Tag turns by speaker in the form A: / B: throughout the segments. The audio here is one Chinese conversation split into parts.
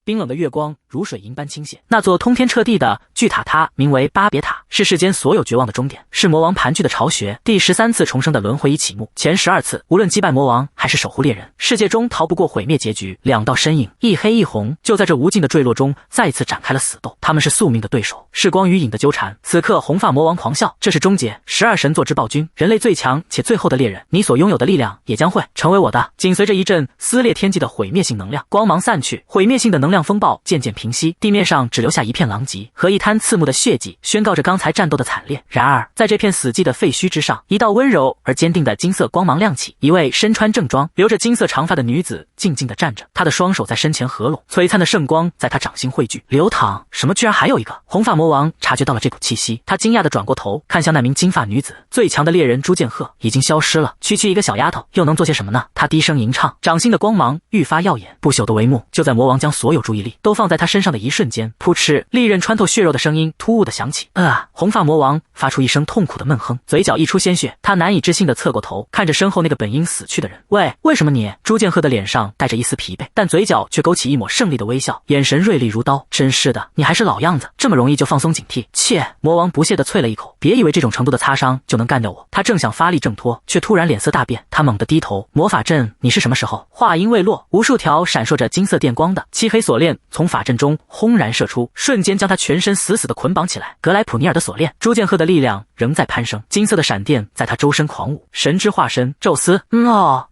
A: 冰冷的月光如水银般倾泻。那座通天彻地的巨塔塔名为巴别塔，是世间所有绝望的终点，是魔王盘踞的巢穴，第13次重生的轮回已启幕。前12次，无论击败魔王还是守护猎人，世界中逃不过毁灭结局。两道身影，一黑一红，就在这无尽的坠落中再次展开了死斗。他们是宿命的对手，是光与影的纠缠。此刻，红发魔王狂笑，这是终结。12神座之暴君，人类最强且最后的猎人，你所拥有的力量也将会成为我的。紧随着一阵撕裂天际的毁灭性能量，光芒散去，毁灭性的能量风暴渐渐平息，地面上只留下一片狼藉和一滩刺目的血迹，宣告着刚才战斗的惨烈。然而，在这片死寂的废墟之上，一道温柔而坚定的金色光芒亮起，一位身穿正装、留着金色长发的女子静静地站着，她的双手在身前合拢，璀璨的圣光在她掌心汇聚。流淌，什么居然还有一个？红发魔王察觉到了这股气息，他惊讶地转过头，看向那名金发女子。最强的猎人朱剑鹤已经消失了，区区一个小丫头又能做些什么呢？他低声吟唱，掌心的光芒愈发耀眼。不朽的帷幕就在魔王将所有注意力都放在他身上的一瞬间，噗嗤，利刃穿透血肉的声音突兀地响起。红发魔王发出一声痛苦的闷哼，嘴角溢出鲜血，他难以置信地侧过头，看着身后那个本应死去的人。喂，为什么你？朱剑鹤的脸上带着一丝疲惫，但嘴角却勾起一抹胜利的微笑，眼神锐利如刀。真是的，你还是老样子，这么容易就放松警惕。切！魔王不屑地啐了一口，别以为这种程度的擦伤就能干掉我。他正想发力挣脱，却突然脸色大变，他猛地低头。魔法阵，你是什么时候？话音未落，无数条闪烁着金色电光的漆黑锁链从法阵中轰然射出，瞬间将他全身死死地捆绑起来。格莱普尼尔的锁链，朱剑鹤的力量仍在攀升，金色的闪电在他周身狂舞。神之化身宙斯，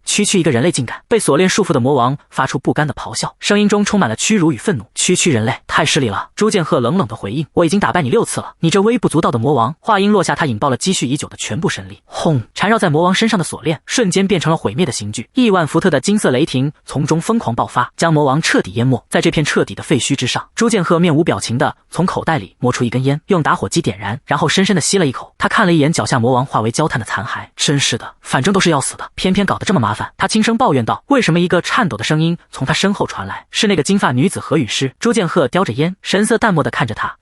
A: 区区一个人类竟敢！被锁链束缚的魔王发出不甘的咆哮，声音中充满了屈辱与愤怒。区人类，太失礼了！朱剑鹤冷冷地回应，我已经打败你6次了，你这微不足道的魔王！话音落下，他引爆了积蓄已久的全部神力。轰！缠绕在魔王身上的锁链瞬间变成了毁灭的刑具，亿万伏特的金色雷霆从中疯狂爆发，将魔王彻底淹没。在这片彻底的废墟之上，朱剑鹤面无表情地从口袋里摸出一根烟，用打火机点燃，然后深深地吸了一口。他看了一眼脚下魔王化为焦炭的残骸，真是的，反正都是要死的，偏偏搞得这么麻烦。他轻声抱怨道。为什么一个颤抖的声音从他身后传来？是那个金发女子何陨尸。朱剑鹤叼着烟，神色淡漠地看着他。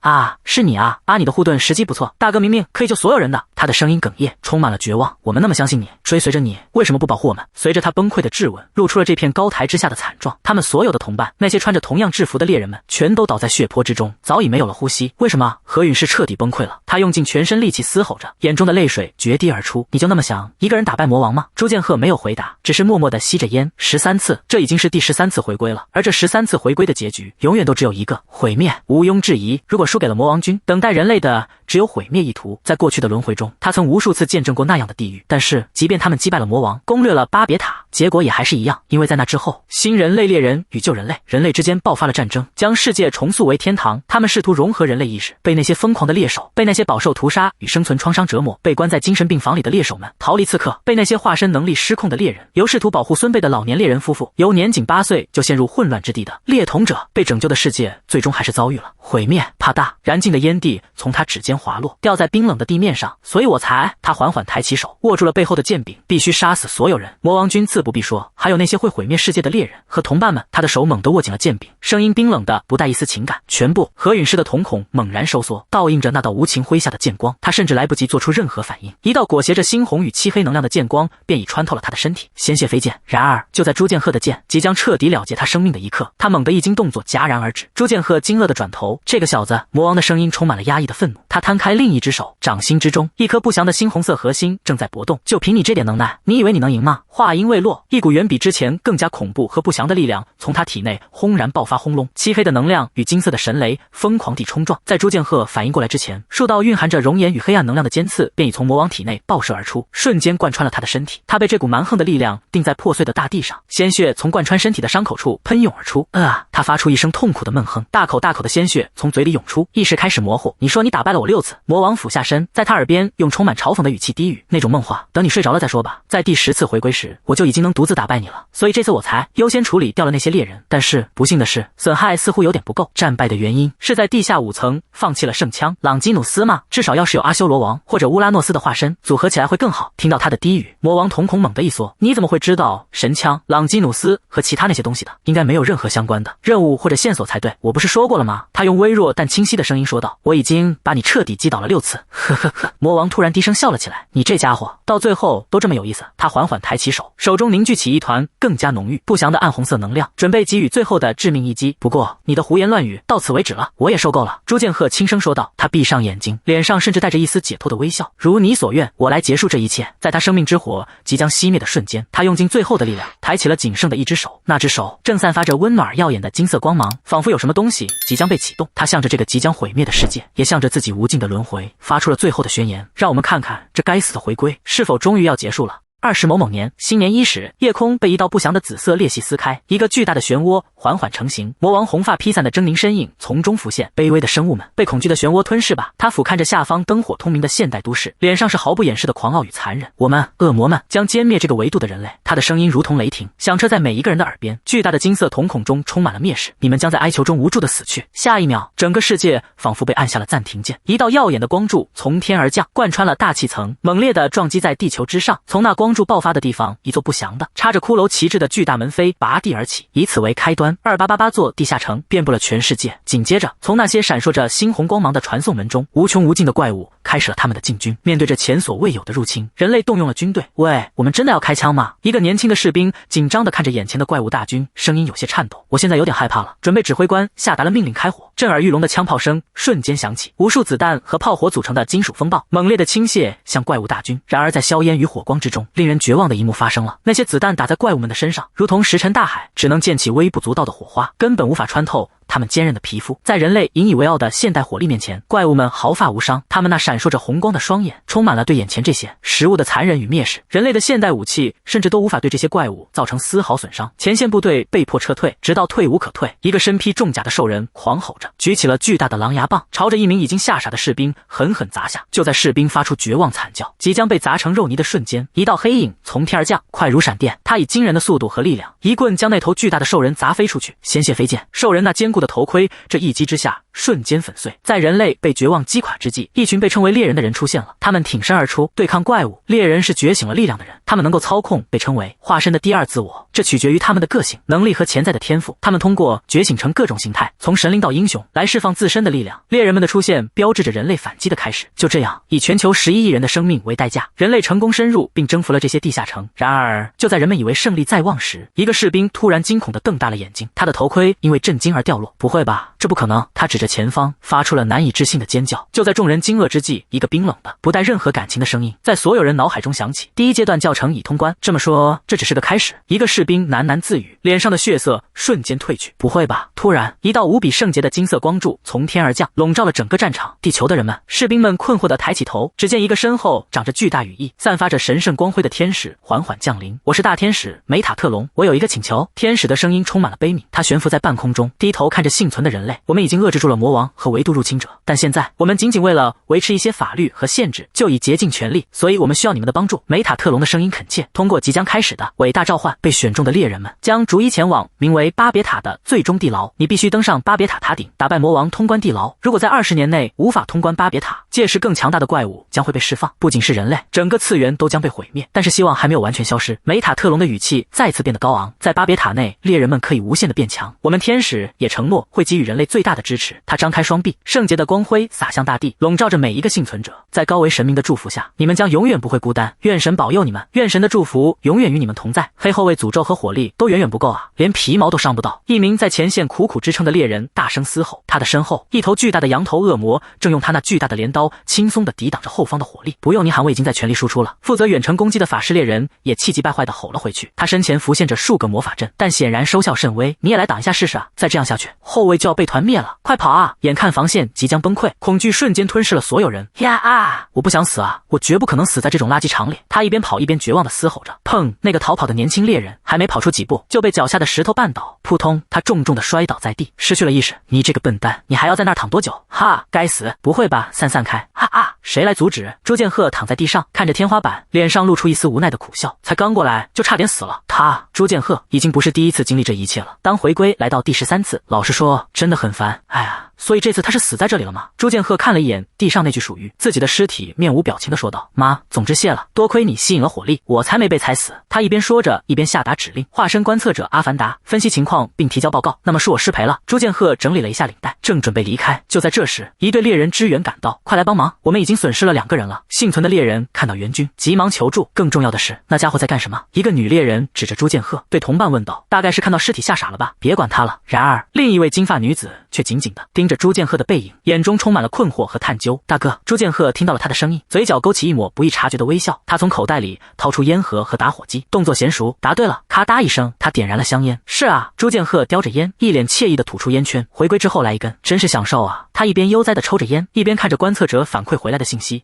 A: 是你啊，你的护盾时机不错，大哥明明可以救所有人的。他的声音哽咽，充满了绝望。我们那么相信你，追随着你，为什么不保护我们？随着他崩溃的质问，露出了这片高台之下的惨状。他们所有的同伴，那些穿着同样制服的猎人们，全都倒在血泊之中，早已没有了呼吸。为什么？何陨尸彻底崩溃了，他用尽全身力气嘶吼着，眼中的泪水决堤而出。你就那么想一个人打败魔王吗？朱剑鹤没有回答，只是默默地吸着烟。13次，这已经是第13次回归了，而这13次回归的结局永远都只有一个，毁灭。毋庸置疑，如果输给了魔王军，等待人类的只有毁灭一途。在过去的轮回中，他曾无数次见证过那样的地狱，但是即便他们击败了魔王，攻略了巴别塔，结果也还是一样，因为在那之后，新人类猎人与旧人类，人类之间爆发了战争，将世界重塑为天堂。他们试图融合人类意识，被那些疯狂的猎手，被那些饱受屠杀与生存创伤折磨，被关在精神病房里的猎手们逃离刺客，被那些化身能力失控的猎人，由试图保护孙辈的老年猎人夫妇，由年仅8岁就陷入混乱之地的猎童者，被拯救的世界最终还是遭遇了毁灭。啪嗒，燃尽的烟蒂从他指尖滑落，掉在冰冷的地面上。所以我才……他缓缓抬起手，握住了背后的剑柄，必须杀死所有人。魔王军自不必说，还有那些会毁灭世界的猎人和同伴们。他的手猛地握紧了剑柄，声音冰冷的不带一丝情感。全部。何陨尸的瞳孔猛然收缩，倒映着那道无情挥下的剑光。他甚至来不及做出任何反应，一道裹挟着猩红与漆黑能量的剑光便已穿透了他的身体，鲜血飞溅。然而就在朱剑鹤的剑即将彻底了结他生命的一刻，他猛地一惊，动作戛然而止。朱剑鹤惊愕地转头，这个小子！魔王的声音充满了压抑的愤怒。他摊开另一只手，掌心之中一颗不祥的猩红色核心正在搏动。就凭你这点能耐，你以为你能赢吗？话音未落，一股远比之前更加恐怖和不祥的力量从他体内轰然爆发，轰隆，漆黑的能量与金色的神雷疯狂地冲撞。在朱剑鹤反应过来之前，数道蕴含着熔岩与黑暗能量的尖刺便已从魔王体内爆射而出，瞬间贯穿了他的身体。他被这股蛮横的力量钉在破碎的大地上，鲜血从贯穿身体的伤口处喷涌而出。他发出一声痛苦的闷哼，大口大口的鲜血从嘴里涌出，意识开始模糊。你说你打败了我6次。魔王俯下身，在他耳边用充满嘲讽的语气低语，那种梦话，等你睡着了再说吧。在第10次回归时，我就已经能独自打败你了，所以这次我才优先处理掉了那些猎人。但是不幸的是，损害似乎有点不够。战败的原因是在地下5层放弃了圣枪。朗基努斯吗？至少要是有阿修罗王或者乌拉诺斯的化身，组合起来会更好。听到他的低语，魔王瞳孔猛地一缩，你怎么会知道神枪、朗基努斯和其他那些东西的？应该没有任何相关的任务或者线索才对。我不是说过了吗？他用微弱但清晰的声音说道，我已经把你彻底击倒了6次。呵呵呵。魔王突然低声笑了起来，你这家伙到最后都这么有意思。他缓缓抬起手，手中凝聚起一团更加浓郁不祥的暗红色能量，准备给予最后的致命一击。一击。不过你的胡言乱语到此为止了，我也受够了。朱剑鹤轻声说道。他闭上眼睛，脸上甚至带着一丝解脱的微笑。如你所愿，我来结束这一切。在他生命之火即将熄灭的瞬间，他用尽最后的力量，抬起了仅剩的一只手。那只手正散发着温暖而耀眼的金色光芒，仿佛有什么东西即将被启动。他向着这个即将毁灭的世界，也向着自己无尽的轮回，发出了最后的宣言。让我们看看这该死的回归是否终于要结束了。20某某年新年伊始，夜空被一道不祥的紫色裂隙撕开，一个巨大的漩涡缓缓成型，魔王红发披散的狰狞身影从中浮现。卑微的生物们，被恐惧的漩涡吞噬吧！他俯瞰着下方灯火通明的现代都市，脸上是毫不掩饰的狂傲与残忍。我们恶魔们将歼灭这个维度的人类。他的声音如同雷霆，响彻在每一个人的耳边。巨大的金色瞳孔中充满了蔑视，你们将在哀求中无助的死去。下一秒，整个世界仿佛被按下了暂停键，一道耀眼的光柱从天而降，贯穿了大气层，猛烈地撞击在地球之上。从那光柱爆发的地方，一座不祥的插着骷髅旗帜的巨大门扉拔地而起，以此为开端，2888座地下城遍布了全世界。紧接着，从那些闪烁着猩红光芒的传送门中，无穷无尽的怪物开始了他们的进军。面对着前所未有的入侵，人类动用了军队。喂，我们真的要开枪吗？一个年轻的士兵紧张地看着眼前的怪物大军，声音有些颤抖。我现在有点害怕了。准备指挥官下达了命令，开火。震耳欲聋的枪炮声瞬间响起，无数子弹和炮火组成的金属风暴猛烈地倾泻向怪物大军。然而在硝烟与火光之中，令人绝望的一幕发生了。那些子弹打在怪物们的身上，如同石沉大海，只能溅起微不足道的火花，根本无法穿透他们坚韧的皮肤。在人类引以为傲的现代火力面前，怪物们毫发无伤。他们那闪烁着红光的双眼，充满了对眼前这些食物的残忍与蔑视。人类的现代武器甚至都无法对这些怪物造成丝毫损伤。前线部队被迫撤退，直到退无可退。一个身披重甲的兽人狂吼着，举起了巨大的狼牙棒，朝着一名已经吓傻的士兵狠狠砸下。就在士兵发出绝望惨叫，即将被砸成肉泥的瞬间，一道黑影从天而降，快如闪电。他以惊人的速度和力量，一棍将那头巨大的兽人砸飞出去，鲜血飞溅。兽人那坚固的头盔，这一击之下瞬间粉碎。在人类被绝望击垮之际，一群被称为猎人的人出现了。他们挺身而出，对抗怪物。猎人是觉醒了力量的人，他们能够操控被称为化身的第二自我，这取决于他们的个性、能力和潜在的天赋。他们通过觉醒成各种形态，从神灵到英雄，来释放自身的力量。猎人们的出现标志着人类反击的开始。就这样，以全球11亿人的生命为代价，人类成功深入并征服了这些地下城。然而，就在人们以为胜利在望时，一个士兵突然惊恐地瞪大了眼睛，他的头盔因为震惊而掉落。不会吧，这不可能！他指着前方，发出了难以置信的尖叫。就在众人惊愕之际，一个冰冷的、不带任何感情的声音在所有人脑海中响起：第一阶段教程已通关。这么说，这只是个开始。一个士兵喃喃自语，脸上的血色瞬间褪去。不会吧！突然，一道无比圣洁的金色光柱从天而降，笼罩了整个战场。地球的人们，士兵们困惑地抬起头，只见一个身后长着巨大羽翼、散发着神圣光辉的天使缓缓降临。我是大天使梅塔特隆，我有一个请求。天使的声音充满了悲悯，他悬浮在半空中，低头看着幸存的人类。我们已经遏制住了魔王和维度入侵者，但现在我们仅仅为了维持一些法律和限制，就已竭尽全力，所以我们需要你们的帮助。梅塔特隆的声音恳切。通过即将开始的伟大召唤，被选中的猎人们将逐一前往名为巴别塔的最终地牢。你必须登上巴别塔塔顶，打败魔王，通关地牢。如果在20年内无法通关巴别塔，届时更强大的怪物将会被释放，不仅是人类，整个次元都将被毁灭。但是希望还没有完全消失。梅塔特隆的语气再次变得高昂。在巴别塔内，猎人们可以无限的变强，我们天使也承诺会给予人类最大的支持。他张开双臂，圣洁的光辉洒向大地，笼罩着每一个幸存者。在高维神明的祝福下，你们将永远不会孤单。愿神保佑你们，愿神的祝福永远与你们同在。黑后卫诅咒和火力都远远不够啊，连皮毛都伤不到。一名在前线苦苦支撑的猎人大声嘶吼，他的身后，一头巨大的羊头恶魔正用他那巨大的镰刀轻松地抵挡着后方的火力。不用你喊，我已经在全力输出了。负责远程攻击的法师猎人也气急败坏地吼了回去，他身前浮现着数个魔法阵，但显然收效甚微。你也来挡一下试试啊！再这样下去，后卫就要被团灭了，快跑啊！眼看防线即将崩溃，恐惧瞬间吞噬了所有人。呀啊！我不想死啊！我绝不可能死在这种垃圾场里！他一边跑一边绝望地嘶吼着。砰！那个逃跑的年轻猎人还没跑出几步，就被脚下的石头绊倒，扑通！他重重地摔倒在地，失去了意识。你这个笨蛋，你还要在那儿躺多久？哈！该死！不会吧？散开！哈啊！谁来阻止？朱剑鹤躺在地上，看着天花板，脸上露出一丝无奈的苦笑。才刚过来就差点死了。他朱剑鹤已经不是第一次经历这一切了。当回归来到第13次，老实说，真的很烦。哎呀，所以这次他是死在这里了吗？朱剑鹤看了一眼地上那具属于自己的尸体，面无表情地说道：妈，总之谢了，多亏你吸引了火力，我才没被踩死。他一边说着，一边下达指令。化身观测者阿凡达分析情况并提交报告。那么是我失陪了。朱剑鹤整理了一下领带，正准备离开。就在这时，一队猎人支援赶到，快来帮忙，我们已经损失了2个人了。幸存的猎人看到援军，急忙求助。更重要的是，那家伙在干什么？一个女猎人指着朱剑赫，对同伴问道：“大概是看到尸体吓傻了吧？别管他了。”然而，另一位金发女子却紧紧地盯着朱剑赫的背影，眼中充满了困惑和探究。大哥，朱剑赫听到了他的声音，嘴角勾起一抹不易察觉的微笑。他从口袋里掏出烟盒和打火机，动作娴熟。答对了，咔嗒一声，他点燃了香烟。是啊，朱剑赫叼着烟，一脸惬意地吐出烟圈。回归之后来一根，真是享受啊！他一边悠哉地抽着烟，一边看着观测者反馈回来的信息。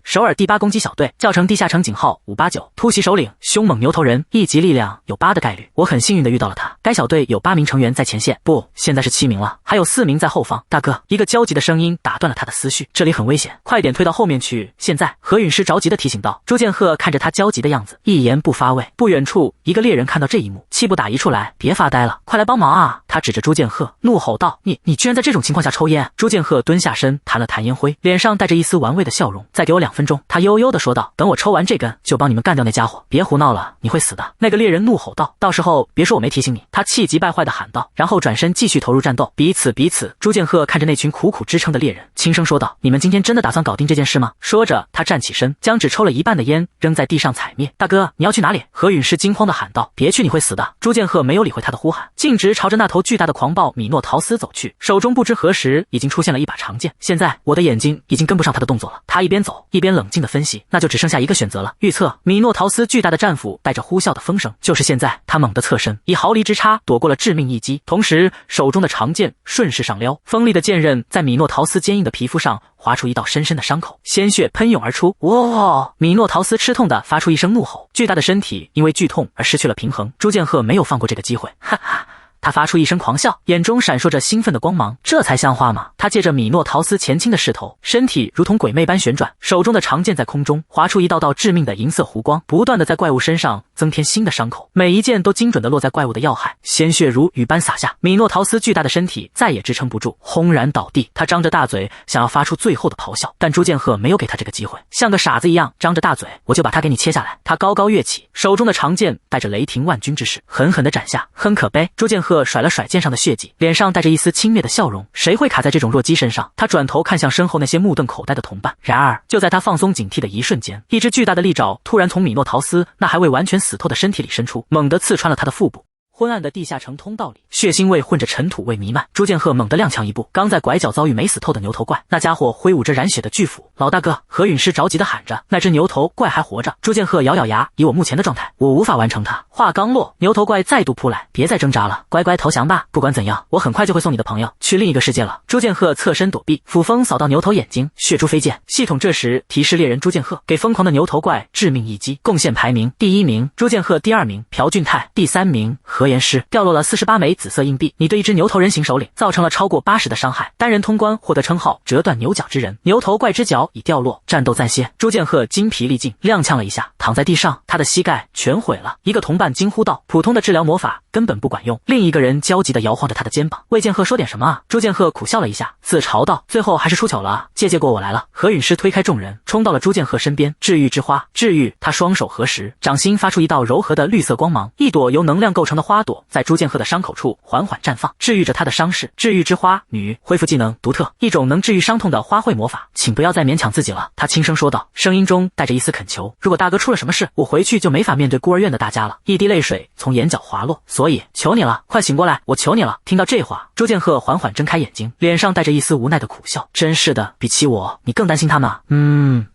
A: 首尔第8攻击小队，教程地下城井号589，突袭首领凶猛牛头人，1级力量有8的概率。我很幸运地遇到了他。该小队有8名成员在前线，不，现在是7名了，还有4名在后方。大哥，一个焦急的声音打断了他的思绪，这里很危险，快点退到后面去。现在，何陨师着急地提醒道。朱剑赫看着他焦急的样子，一言不发位。不远处，一个猎人看到这一幕，气不打一处来，别发呆了，快来帮忙啊！他指着朱剑赫，怒吼道：“你居然在这种情况下抽烟！”朱剑赫蹲下身，弹了弹烟灰，脸上带着一丝玩味的笑容。再给我2分钟，他悠悠地说道。等我抽完这根，就帮你们干掉那家伙。别胡闹了，你会死的。那个猎人怒吼道。到时候别说我没提醒你。他气急败坏地喊道，然后转身继续投入战斗。彼此。朱剑赫看着那群苦苦支撑的猎人，轻声说道：“你们今天真的打算搞定这件事吗？”说着，他站起身，将只抽了一半的烟扔在地上踩灭。大哥，你要去哪里？何陨师惊慌地喊道。别去，你会死的。朱剑赫没有理会他的呼喊，径直朝着那头巨大的狂暴米诺陶斯走去，手中不知何时已经出现了一把长剑。现在我的眼睛已经跟不上他的动作了。他一边走一边冷静地分析，那就只剩下一个选择了。预测米诺陶斯巨大的战斧带着呼啸的风声，就是现在。他猛地侧身，以毫厘之差躲过了致命一击，同时手中的长剑顺势上撩，锋利的剑刃在米诺陶斯坚硬的皮肤上划出一道深深的伤口，鲜血喷涌而出。哇！米诺陶斯吃痛地发出一声怒吼，巨大的身体因为剧痛而失去了平衡。朱剑赫没有放过这个机会，哈哈。他发出一声狂笑，眼中闪烁着兴奋的光芒，这才像话嘛！他借着米诺陶斯前倾的势头，身体如同鬼魅般旋转，手中的长剑在空中划出一道道致命的银色弧光，不断的在怪物身上增添新的伤口，每一剑都精准的落在怪物的要害，鲜血如雨般洒下。米诺陶斯巨大的身体再也支撑不住，轰然倒地。他张着大嘴，想要发出最后的咆哮，但朱剑赫没有给他这个机会，像个傻子一样张着大嘴，我就把他给你切下来。他高高跃起，手中的长剑带着雷霆万钧之势，狠狠地斩下。很可悲，朱剑赫甩了甩剑上的血迹，脸上带着一丝轻蔑的笑容。谁会卡在这种弱鸡身上？他转头看向身后那些目瞪口呆的同伴。然而，就在他放松警惕的一瞬间，一只巨大的利爪突然从米诺陶斯那还未完全死透的身体里伸出，猛地刺穿了他的腹部。昏暗的地下城通道里，血腥味混着尘土味弥漫。朱剑赫猛地踉跄一步，刚在拐角遭遇没死透的牛头怪。那家伙挥舞着染血的巨斧。老大哥，何陨师着急地喊着，那只牛头怪还活着。朱剑赫咬咬牙，以我目前的状态，我无法完成它。话刚落，牛头怪再度扑来，别再挣扎了，乖乖投降吧。不管怎样，我很快就会送你的朋友去另一个世界了。朱剑赫侧身躲避，斧锋扫到牛头眼睛，血珠飞溅。系统这时提示猎人朱剑赫给疯狂的牛头怪致命一击。贡献排名：第1名朱剑赫，第2名朴俊泰，第3名何岩师。掉落了48枚紫色硬币，你对一只牛头人形首领造成了超过80的伤害，单人通关获得称号折断牛角之人。牛头怪之角已掉落，战斗暂歇。朱剑赫精疲力尽，踉跄了一下，躺在地上，他的膝盖全毁了。一个同伴惊呼道：“普通的治疗魔法根本不管用。”另一个人焦急地摇晃着他的肩膀：“魏剑赫说点什么啊？”朱剑赫苦笑了一下，自嘲道：“最后还是出糗了，借过我来了。”何陨师推开众人，冲到了朱剑赫身边。治愈之花，治愈！他双手合十，掌心发出一道柔和的绿色光芒，一朵由能量构成的花朵在朱剑赫的伤口处缓缓绽放，治愈着他的伤势。治愈之花，女，恢复技能独特，一种能治愈伤痛的花卉魔法，请不要再勉强自己了。他轻声说道，声音中带着一丝恳求。如果大哥出了什么事，我回去就没法面对孤儿院的大家了。一滴泪水从眼角滑落，所以求你了，快醒过来，我求你了。听到这话，朱剑赫缓缓睁开眼睛，脸上带着一丝无奈的苦笑。真是的，比起我，你更担心他们啊。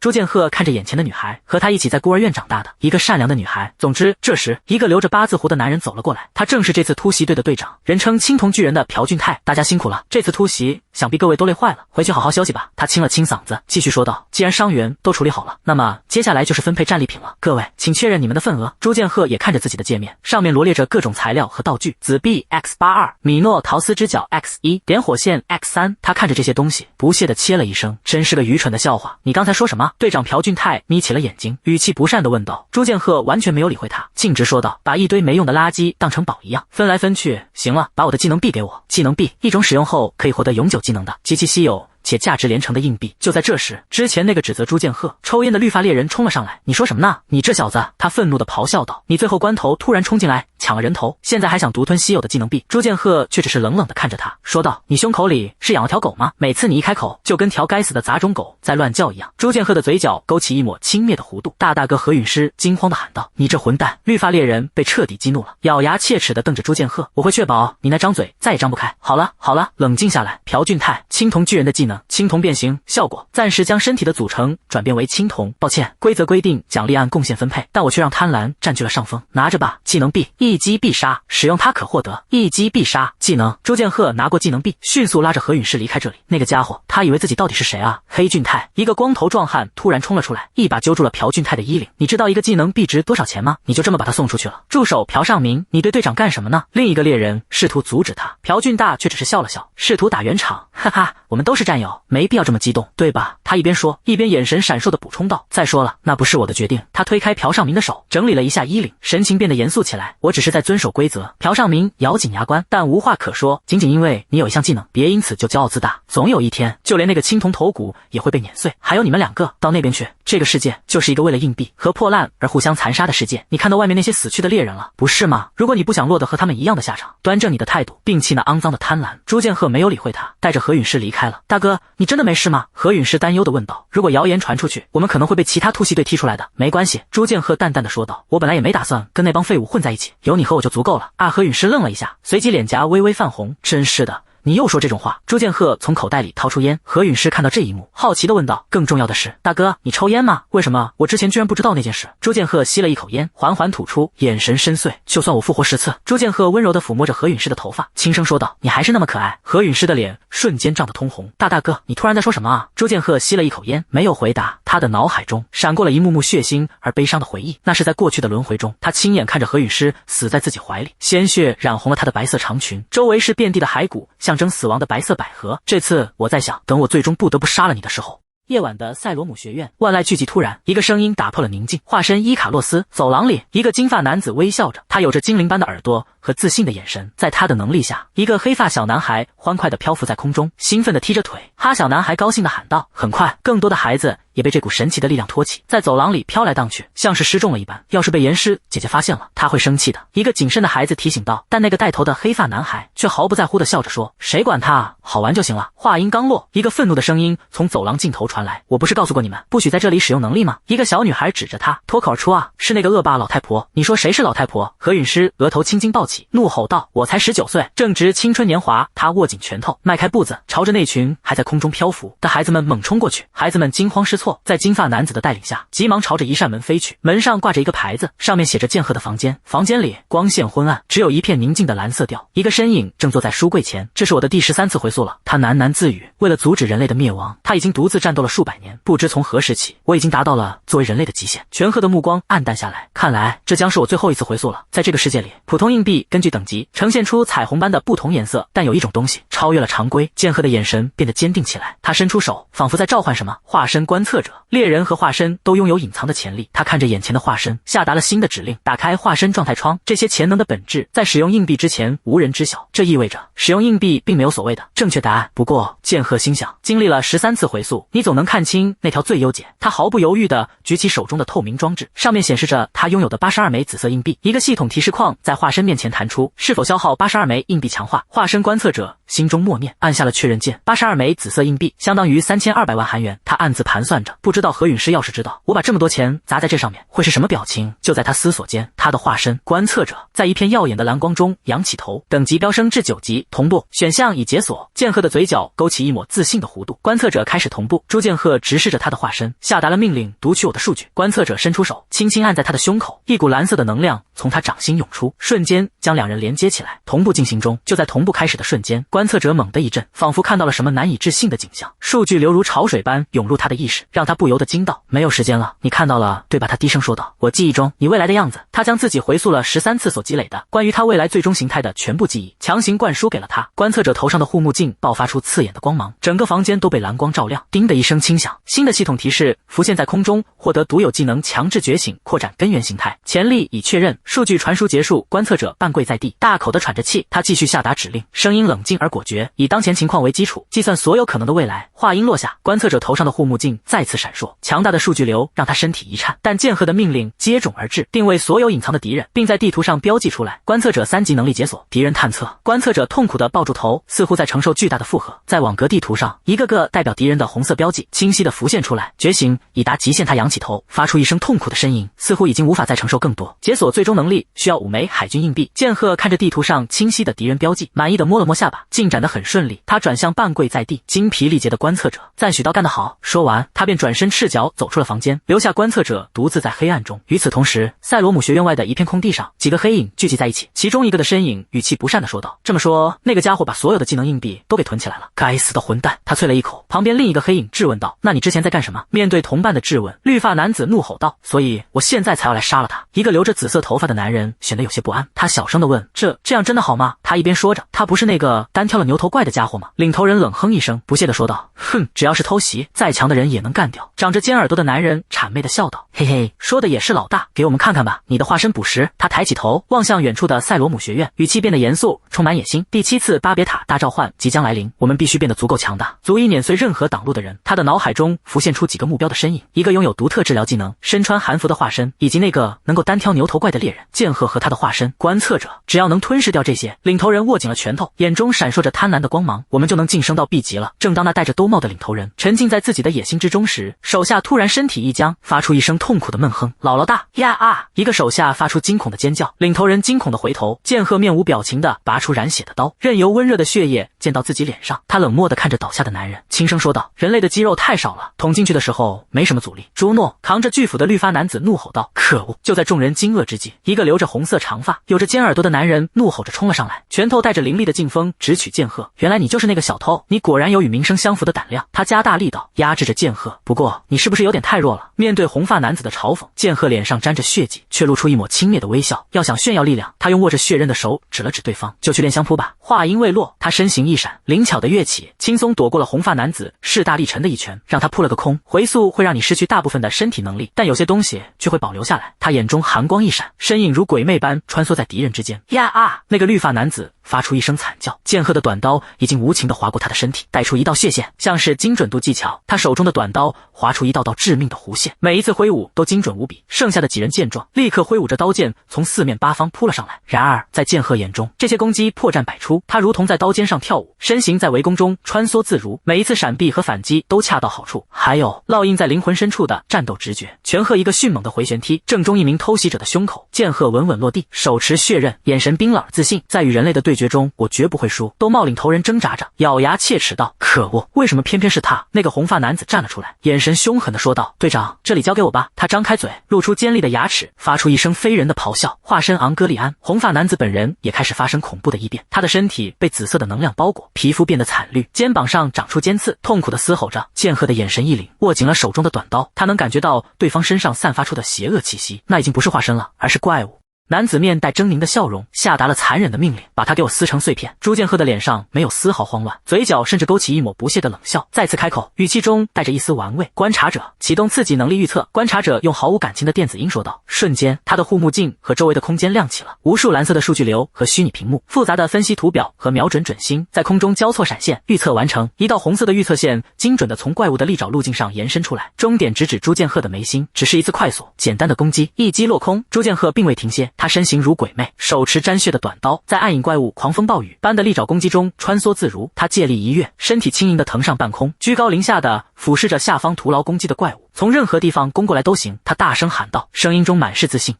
A: 朱剑赫看着眼前的女孩，和他一起在孤儿院长大的一个善良的女孩。总之，这时一个留着八字胡的男人走了过来，他正是这次突袭队的队长，人称青铜巨人的朴俊泰。大家辛苦了，这次突袭想必各位都累坏了，回去好好休息吧。他清了清嗓子，继续说道，既然伤员都处理好了，那么接下来就是分配战利品了。各位请确认你们的份额。朱剑赫也看着自己的界面，上面罗列着各种材料和道具，紫币 X82，米诺陶斯之角 X1，点火线 X3。他看着这些东西，不屑地切了一声，真是个愚蠢的笑话。你刚才说什么？队长朴俊泰眯起了眼睛，语气不善地问道。朱剑赫完全没有理会他，径直说道，把一堆没用的垃圾当成宝一样分来分去。行了，把我的技能币给我。技能币，一种使用后可以获得永久技能的极其稀有且价值连城的硬币。就在这时，之前那个指责朱剑赫抽烟的绿发猎人冲了上来。你说什么呢？你这小子！他愤怒地咆哮道。你最后关头突然冲进来，抢了人头，现在还想独吞稀有的技能币。朱剑鹤却只是冷冷地看着他，说道：“你胸口里是养了条狗吗？每次你一开口，就跟条该死的杂种狗在乱叫一样。”朱剑鹤的嘴角勾起一抹轻蔑的弧度。大哥何陨师惊慌地喊道：“你这混蛋！”绿发猎人被彻底激怒了，咬牙切齿地瞪着朱剑鹤：“我会确保你那张嘴再也张不开。”好了，冷静下来。朴俊泰，青铜巨人的技能，青铜变形效果，暂时将身体的组成转变为青铜。抱歉，规则规定奖励按贡献分配，但我却让贪婪占据了上风。拿着吧，技能币，一击必杀，使用它可获得一击必杀技能。朱剑鹤拿过技能币，迅速拉着何陨师离开这里。那个家伙，他以为自己到底是谁啊？黑俊泰，一个光头壮汉突然冲了出来，一把揪住了朴俊泰的衣领。你知道一个技能币值多少钱吗？你就这么把他送出去了？住手，朴尚明，你对队长干什么呢？另一个猎人试图阻止他，朴俊大却只是笑了笑，试图打圆场。哈哈，我们都是战友，没必要这么激动，对吧？他一边说，一边眼神闪烁地补充道。再说了，那不是我的决定。他推开朴尚明的手，整理了一下衣领，神情变得严肃起来。我只是在遵守规则。朴尚明咬紧牙关，但无话可说。仅仅因为你有一项技能，别因此就骄傲自大。总有一天，就连那个青铜头骨也会被碾碎。还有你们两个，到那边去。这个世界就是一个为了硬币和破烂而互相残杀的世界。你看到外面那些死去的猎人了，不是吗？如果你不想落得和他们一样的下场，端正你的态度，摒弃那肮脏的贪婪。朱剑鹤没有理会他，带着何陨师离开了。大哥，你真的没事吗？何陨师担忧地问道。如果谣言传出去，我们可能会被其他突袭队踢出来的。没关系，朱剑鹤淡淡地说道。我本来也没打算跟那帮废物混在一起，有你和我就足够了。何陨师愣了一下，随即脸颊微微泛红。真是的。你又说这种话？朱剑鹤从口袋里掏出烟，何陨师看到这一幕，好奇地问道：“更重要的是，大哥，你抽烟吗？为什么我之前居然不知道那件事？”朱剑鹤吸了一口烟，缓缓吐出，眼神深邃。就算我复活10次。朱剑鹤温柔地抚摸着何陨师的头发，轻声说道：“你还是那么可爱。”何陨师的脸瞬间涨得通红。大哥，你突然在说什么啊？朱剑鹤吸了一口烟，没有回答。他的脑海中闪过了一幕幕血腥而悲伤的回忆，那是在过去的轮回中，他亲眼看着何陨师死在自己怀里，鲜血染红了他的白色长裙，周围是遍地的骸骨，象征死亡的白色百合。这次我在想，等我最终不得不杀了你的时候。夜晚的赛罗姆学院，万籁俱寂，突然一个声音打破了宁静。化身伊卡洛斯，走廊里一个金发男子微笑着，他有着精灵般的耳朵和自信的眼神。在他的能力下，一个黑发小男孩欢快地漂浮在空中，兴奋地踢着腿。哈小男孩高兴地喊道。很快，更多的孩子也被这股神奇的力量托起，在走廊里飘来荡去，像是失重了一般。要是被严师姐姐发现了，她会生气的。一个谨慎的孩子提醒道。但那个带头的黑发男孩却毫不在乎地笑着说：“谁管他啊，好玩就行了。”话音刚落，一个愤怒的声音从走廊尽头传来：“我不是告诉过你们，不许在这里使用能力吗？”一个小女孩指着他，脱口而出：“啊，是那个恶霸老太婆。”你说谁是老太婆？何陨师额头青筋暴起，怒吼道：“我才19岁，正值青春年华。”他握紧拳头，迈开步子，朝着那群还在空中漂浮的孩子们猛冲过去。孩子们惊慌失措，在金发男子的带领下，急忙朝着一扇门飞去。门上挂着一个牌子，上面写着剑鹤的房间。房间里光线昏暗，只有一片宁静的蓝色调。一个身影正坐在书柜前。这是我的第13次回溯了，他喃喃自语。为了阻止人类的灭亡，他已经独自战斗了数百年。不知从何时起，我已经达到了作为人类的极限。全鹤的目光暗淡下来，看来这将是我最后一次回溯了。在这个世界里，普通硬币根据等级呈现出彩虹般的不同颜色，但有一种东西超越了常规。剑鹤的眼神变得坚定起来，他伸出手，仿佛在召唤什么。化身观测者，猎人和化身都拥有隐藏的潜力。他看着眼前的化身，下达了新的指令：打开化身状态窗。这些潜能的本质在使用硬币之前无人知晓，这意味着使用硬币并没有所谓的正确答案。不过剑鹤心想，经历了13次回溯，你总能看清那条最优解。他毫不犹豫地举起手中的透明装置，上面显示着他拥有的82枚紫色硬币。一个系统提示框在化身面前弹出，是否消耗82枚硬币强化。化身观测者心中默念，按下了确认键。82枚紫色硬币相当于3200万韩元。他暗自盘算着，不知道何陨师要是知道我把这么多钱砸在这上面，会是什么表情。就在他思索间，他的化身观测者在一片耀眼的蓝光中仰起头，等级飙升至9级，同步选项已解锁。剑鹤的嘴角勾起一抹自信的弧度。观测者开始同步。朱剑鹤直视着他的化身，下达了命令：读取我的数据。观测者伸出手，轻轻按在他的胸口，一股蓝色的能量从他掌心涌出，瞬间将两人连接起来。同步进行中。就在同步开始的瞬间，观测者猛地一震，仿佛看到了什么难以置信的景象。数据流如潮水般涌入他的意识，让他不由得惊道：“没有时间了，你看到了，对吧？”他低声说道：“我记忆中你未来的样子。”他将自己回溯了13次所积累的关于他未来最终形态的全部记忆强行灌输给了他。观测者头上的护目镜爆发出刺眼的光芒，整个房间都被蓝光照亮。叮的一声轻响，新的系统提示浮现在空中：获得独有技能强制觉醒，扩展根源形态，潜力已确认。数据传输结束。观测者半跪在地，大口地喘着气。他继续下达指令，声音冷静而而果决，以当前情况为基础，计算所有可能的未来。话音落下，观测者头上的护目镜再次闪烁，强大的数据流让他身体一颤，但剑鹤的命令接踵而至，定位所有隐藏的敌人，并在地图上标记出来。观测者3级能力解锁，敌人探测。观测者痛苦地抱住头，似乎在承受巨大的负荷。在网格地图上，一个个代表敌人的红色标记清晰地浮现出来。觉醒已达极限，他仰起头，发出一声痛苦的呻吟，似乎已经无法再承受更多。解锁最终能力需要5枚海军硬币。剑鹤看着地图上清晰的敌人标记，满意的摸了摸下巴，进展得很顺利。他转向半跪在地、精疲力竭的观测者，赞许道：“干得好。”说完，他便转身赤脚走出了房间，留下观测者独自在黑暗中。与此同时，赛罗姆学院外的一片空地上，几个黑影聚集在一起，其中一个的身影语气不善地说道：“这么说，那个家伙把所有的技能硬币都给囤起来了。该死的混蛋！”他啐了一口。旁边另一个黑影质问道：“那你之前在干什么？”面对同伴的质问，绿发男子怒吼道：“所以我现在才要来杀了他。”一个留着紫色头发的男人显得有些不安，他小声地问：“这样真的好吗？”他一边说着：“他不是那个单挑了牛头怪的家伙吗？”领头人冷哼一声，不屑地说道：“哼，只要是偷袭，再强的人也能干掉。”长着尖耳朵的男人谄媚地笑道：“嘿嘿，说的也是老大，给我们看看吧，你的化身捕食。”他抬起头望向远处的赛罗姆学院，语气变得严肃，充满野心。第7次巴别塔大召唤即将来临，我们必须变得足够强大，足以碾碎任何挡路的人。他的脑海中浮现出几个目标的身影，一个拥有独特治疗技能、身穿韩服的化身，以及那个能够单挑牛头怪的猎人剑鹤和他的化身观测者。只要能吞噬掉这些，领头人握紧了拳头，眼中闪烁着贪婪的光芒，我们就能晋升到 B 级了。正当那戴着兜帽的领头人沉浸在自己的野心之中时，手下突然身体一僵，发出一声痛苦的闷哼：“老大呀啊！”一个手下发出惊恐的尖叫，领头人惊恐的回头，剑鹤面无表情的拔出染血的刀，任由温热的血液溅到自己脸上。他冷漠的看着倒下的男人，轻声说道：“人类的肌肉太少了，捅进去的时候没什么阻力。”朱诺扛着巨斧的绿发男子怒吼道：“可恶！”就在众人惊愕之际，一个留着红色长发、有着尖耳朵的男人怒吼着冲了上来，拳头带着凌厉的劲风直取剑鹤。“原来你就是那个小偷，你果然有与名声相符的胆量。”他加大力道压制着剑鹤，不过你是不是有点太弱了？面对红发男子的嘲讽，剑鹤脸上沾着血迹，却露出一抹轻蔑的微笑。要想炫耀力量，他用握着血刃的手指了指对方：“就去练相扑吧。”话音未落，他身形一闪，灵巧的跃起，轻松躲过了红发男子势大力沉的一拳，让他扑了个空。回速会让你失去大部分的身体能力，但有些东西却会保留下来。他眼中寒光一闪，身影如鬼魅般穿梭在敌人之间。呀啊！那个绿发男子发出一声惨叫，剑鹤的短刀已经无情地划过他的身体，带出一道血线，像是精准度技巧。他手中的短刀划出一道道致命的弧线，每一次挥舞都精准无比。剩下的几人见状，立刻挥舞着刀剑从四面八方扑了上来。然而在剑鹤眼中，这些攻击破绽百出，他如同在刀尖上跳舞，身形在围攻中穿梭自如，每一次闪避和反击都恰到好处，还有烙印在灵魂深处的战斗直觉。拳鹤一个迅猛的回旋踢，正中一名偷袭者的胸口，剑鹤稳稳落地，手持血刃，眼神冰冷而自信。在与人类的对决中，我绝不会输。兜帽领头人挣扎着，咬牙切齿道：“可恶，为什么偏偏是他？”那个红发男子站了出来，眼神凶狠地说道：“队长，这里交给我吧。”他张开嘴，露出尖利的牙齿，发出一声非人的咆哮。化身昂格里安，红发男子本人也开始发生恐怖的异变，他的身体被紫色的能量包裹，皮肤变得惨绿，肩膀上长出尖刺，痛苦地嘶吼着。剑鹤的眼神一凛，握紧了手中的短刀，他能感觉到对方身上散发出的邪恶气息，那已经不是化身了，而是怪物。男子面带狰狞的笑容，下达了残忍的命令：“把他给我撕成碎片。”朱剑鹤的脸上没有丝毫慌乱，嘴角甚至勾起一抹不屑的冷笑，再次开口，语气中带着一丝玩味：“观察者，启动刺激能力预测。”观察者用毫无感情的电子音说道。瞬间，他的护目镜和周围的空间亮起了，无数蓝色的数据流和虚拟屏幕，复杂的分析图表和瞄准准星在空中交错闪现。预测完成，一道红色的预测线精准地从怪物的利爪路径上延伸出来，终点直指朱剑鹤的眉心。只是一次快速简单的攻击，一击落空。朱剑鹤并未停歇，他身形如鬼魅，手持沾血的短刀，在暗影怪物狂风暴雨般的利爪攻击中穿梭自如。他借力一跃，身体轻盈地腾上半空，居高临下的俯视着下方徒劳攻击的怪物，从任何地方攻过来都行。他大声喊道，声音中满是自信。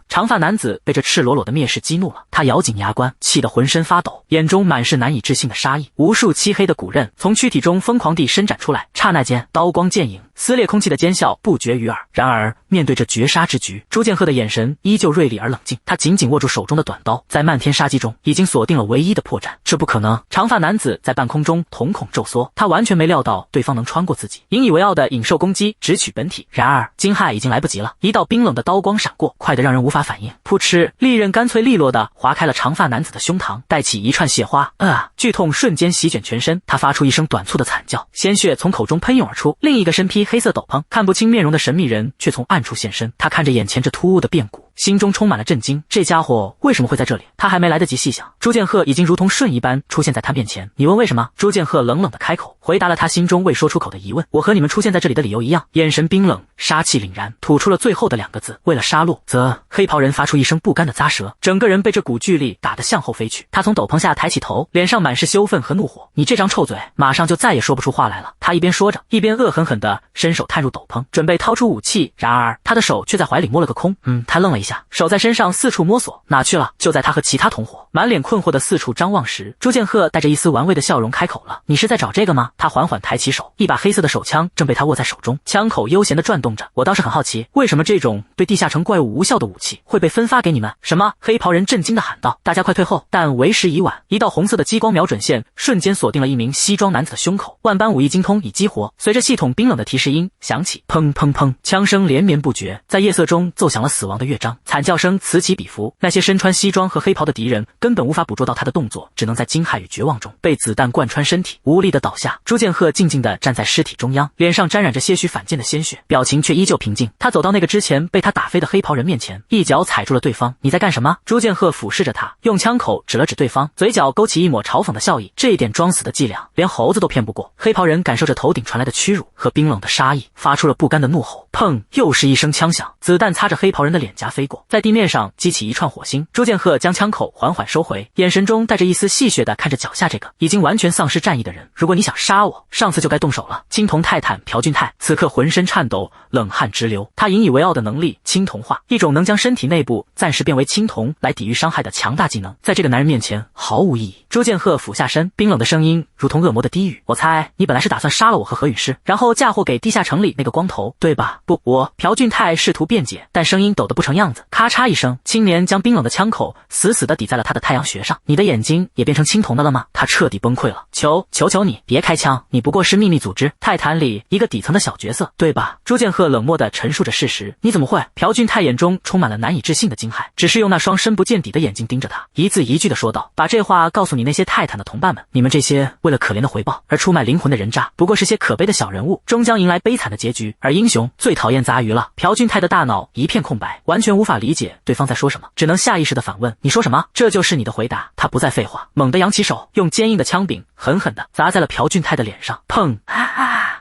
A: 长发男子被这赤裸裸的蔑视激怒了，他咬紧牙关，气得浑身发抖，眼中满是难以置信的杀意。无数漆黑的骨刃从躯体中疯狂地伸展出来，刹那间刀光剑影，撕裂空气的尖啸不绝于耳。然而面对这绝杀之局，朱剑鹤的眼神依旧锐利而冷静，他紧紧握住手中的短刀，在漫天杀机中已经锁定了唯一的破绽。这不可能！长发男子在半空中瞳孔骤缩，他完全没料到对方能穿过自己，引以为傲的影兽攻击直取本体。然而惊骇已经来不及了，一道冰冷的刀光闪过，快得让人无法反应。噗嗤，利刃干脆利落地划开了长发男子的胸膛，带起一串血花。剧痛瞬间席卷全身，他发出一声短促的惨叫，鲜血从口中喷涌而出。另一个身披黑色斗篷、看不清面容的神秘人却从暗处现身，他看着眼前这突兀的变故，心中充满了震惊。这家伙为什么会在这里？他还没来得及细想，朱剑鹤已经如同瞬移般出现在他面前。你问为什么？朱剑鹤冷冷的开口，回答了他心中未说出口的疑问。我和你们出现在这里的理由一样。眼神冰冷，杀气凛然，吐出了最后的2个字：为了杀戮。则黑袍人发出一声不甘的咂舌，整个人被这股巨力打得向后飞去。他从斗篷下抬起头，脸上满是羞愤和怒火。你这张臭嘴，马上就再也说不出话来了。他一边说着，一边恶狠狠地伸手探入斗篷，准备掏出武器。然而他的手却在怀里摸了个空。他愣了一下，手在身上四处摸索，哪去了？就在他和其他同伙满脸困惑的四处张望时，朱剑鹤带着一丝玩味的笑容开口了：你是在找这个吗？他缓缓抬起手，一把黑色的手枪正被他握在手中，枪口悠闲地转动着。我倒是很好奇，为什么这种对地下城怪物无效的武器会被分发给你们？什么？黑袍人震惊地喊道：大家快退后！但为时已晚，一道红色的激光瞄准线瞬间锁定了一名西装男子的胸口，万般武艺精通已激活。随着系统冰冷的提示音响起，砰砰砰，枪声连绵不绝，在夜色中奏响了死亡的乐章，惨叫声此起彼伏。那些身穿西装和黑袍的敌人根本无法捕捉到他的动作，只能在惊骇与绝望中被子弹贯穿身体，无力地倒下。朱剑鹤静静地站在尸体中央，脸上沾染着些许反溅的鲜血，表情却依旧平静。他走到那个之前被他打飞的黑袍人面前，一脚踩住了对方。你在干什么？朱剑鹤俯视着他，用枪口指了指对方，嘴角勾起一抹嘲讽的笑意。这一点装死的伎俩，连猴子都骗不过。黑袍人感受着头顶传来的屈辱和冰冷的杀意，发出了不甘的怒吼。砰！又是一声枪响，子弹擦着黑袍人的脸颊飞过，在地面上激起一串火星。朱剑鹤将枪口缓缓收回，眼神中带着一丝戏谑的看着脚下这个已经完全丧失战意的人。如果你想杀我，上次就该动手了。青铜泰坦朴俊泰此刻浑身颤抖，冷汗直流。他引以为傲的能力青铜化，一种能将身体内部暂时变为青铜来抵御伤害的强大技能，在这个男人面前毫无意义。朱剑鹤俯下身，冰冷的声音如同恶魔的低语：我猜你本来是打算杀了我和何陨师，然后嫁祸给地下城里那个光头，对吧？不，我朴俊泰试图辩解，但声音抖得不成样子。咔嚓一声，青年将冰冷的枪口死死地抵在了他的太阳穴上。你的眼睛也变成青铜的了吗？他彻底崩溃了。求你别开枪，你不过是秘密组织泰坦里一个底层的小角色，对吧？朱剑鹤冷漠地陈述着事实。你怎么会？朴俊泰眼中充满了难以置信的惊骇，只是用那双深不见底的眼睛盯着他，一字一句地说道：把这话告诉你那些泰坦的同伴们，你们这些为了可怜的回报而出卖灵魂的人渣，不过是些可悲的小人物，终将迎来悲惨的结局。而英雄最讨厌杂鱼了。朴俊泰的大脑一片空白，完全无法理解对方在说什么，只能下意识地反问：你说什么？这就是你的回答？他不再废话，猛地扬起手，用坚硬的枪柄狠狠地砸在了朴俊泰的脸上。砰！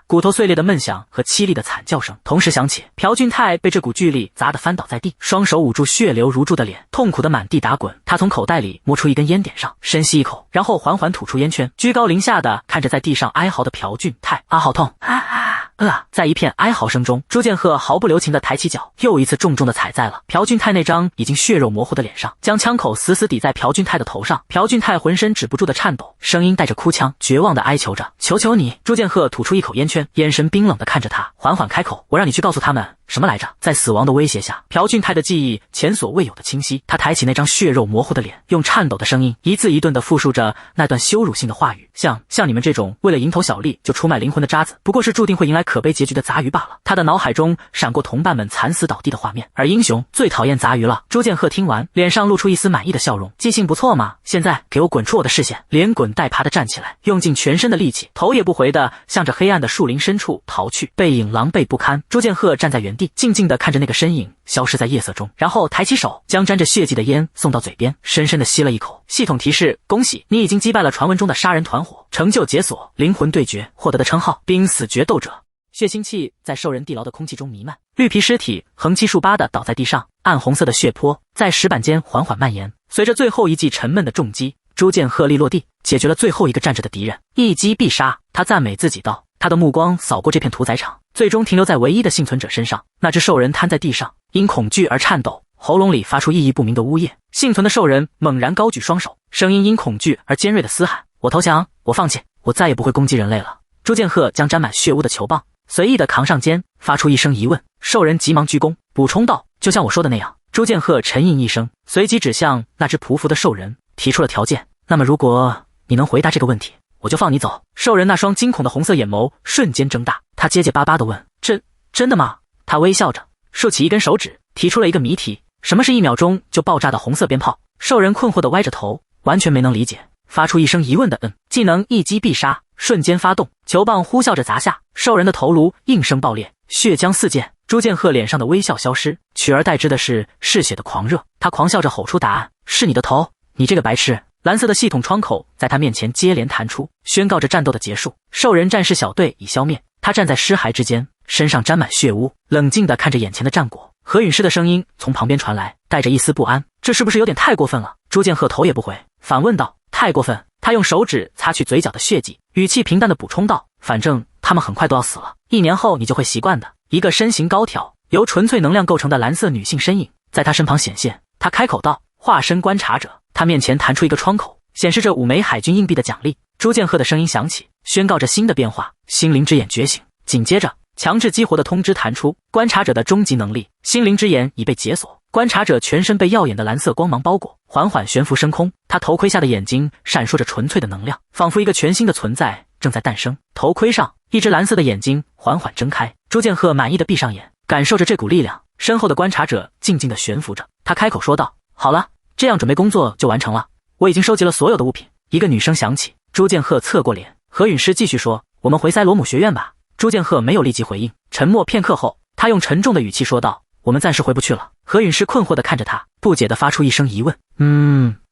A: 骨头碎裂的闷响和凄厉的惨叫声同时响起，朴俊泰被这股巨力砸得翻倒在地，双手捂住血流如注的脸，痛苦的满地打滚。他从口袋里摸出一根烟点上，深吸一口，然后缓缓吐出烟圈，居高临下的看着在地上哀嚎的朴俊泰。好痛！在一片哀嚎声中，朱剑鹤毫不留情地抬起脚，又一次重重地踩在了朴俊泰那张已经血肉模糊的脸上，将枪口死死抵在朴俊泰的头上。朴俊泰浑身止不住的颤抖，声音带着哭腔，绝望地哀求着：求求你！朱剑鹤吐出一口烟圈，眼神冰冷地看着他，缓缓开口：我让你去告诉他们什么来着？在死亡的威胁下，朴俊泰的记忆前所未有的清晰。他抬起那张血肉模糊的脸，用颤抖的声音一字一顿地复述着那段羞辱性的话语：像你们这种为了蝇头小利就出卖灵魂的渣子，不过是注定会迎来可悲结局的杂鱼罢了。他的脑海中闪过同伴们惨死倒地的画面，而英雄最讨厌杂鱼了。朱剑鹤听完，脸上露出一丝满意的笑容：记性不错嘛，现在给我滚出我的视线！连滚带爬地站起来，用尽全身的力气，头也不回地向着黑暗的树林深处逃去，背影狼狈不堪。朱剑鹤站在原地，静静地看着那个身影消失在夜色中，然后抬起手，将沾着血迹的烟送到嘴边，深深地吸了一口。系统提示：恭喜，你已经击败了传闻中的杀人团伙，成就解锁灵魂对决，获得的称号濒死决斗者。血腥气在兽人地牢的空气中弥漫，绿皮尸体横七竖八地倒在地上，暗红色的血泊在石板间缓缓蔓延。随着最后一记沉闷的重击，朱剑鹤立落地，解决了最后一个站着的敌人，一击必杀。他赞美自己道。他的目光扫过这片屠宰场，最终停留在唯一的幸存者身上。那只兽人瘫在地上，因恐惧而颤抖，喉咙里发出意义不明的呜咽。幸存的兽人猛然高举双手，声音因恐惧而尖锐的嘶喊：我投降，我放弃，我再也不会攻击人类了。朱剑鹤将沾满血污的球棒随意地扛上肩，发出一声疑问。兽人急忙鞠躬，补充道：就像我说的那样。朱剑鹤沉吟一声，随即指向那只匍匐的兽人，提出了条件：那么如果你能回答这个问题，我就放你走。兽人那双惊恐的红色眼眸瞬间睁大，他结结巴巴地问：真的吗？他微笑着竖起一根手指，提出了一个谜题：什么是1秒钟就爆炸的红色鞭炮？兽人困惑地歪着头，完全没能理解，发出一声疑问的技能一击必杀瞬间发动，球棒呼啸着砸下，兽人的头颅应声爆裂，血浆四溅。朱剑鹤脸上的微笑消失，取而代之的是嗜血的狂热。他狂笑着吼出答案：是你的头，你这个白痴！蓝色的系统窗口在他面前接连弹出，宣告着战斗的结束。兽人战士小队已消灭。他站在尸骸之间，身上沾满血污，冷静地看着眼前的战果。何陨师的声音从旁边传来，带着一丝不安：这是不是有点太过分了？朱剑鹤头也不回，反问道：太过分？他用手指擦去嘴角的血迹，语气平淡地补充道：反正他们很快都要死了，1年后你就会习惯的。一个身形高挑、由纯粹能量构成的蓝色女性身影在他身旁显现。他开口道：化身观察者。他面前弹出一个窗口，显示着5枚海军硬币的奖励。朱剑鹤的声音响起，宣告着新的变化：心灵之眼觉醒。紧接着，强制激活的通知弹出，观察者的终极能力心灵之眼已被解锁。观察者全身被耀眼的蓝色光芒包裹，缓缓悬浮升空。他头盔下的眼睛闪烁着纯粹的能量，仿佛一个全新的存在正在诞生。头盔上，一只蓝色的眼睛缓缓睁开。朱剑鹤满意的闭上眼，感受着这股力量。身后的观察者静静的悬浮着。他开口说道：好了，这样准备工作就完成了。我已经收集了所有的物品。一个女声响起。朱剑鹤侧过脸。何陨师继续说：我们回塞罗姆学院吧。朱剑鹤没有立即回应，沉默片刻后，他用沉重的语气说道：我们暂时回不去了。何陨师困惑地看着他，不解地发出一声疑问。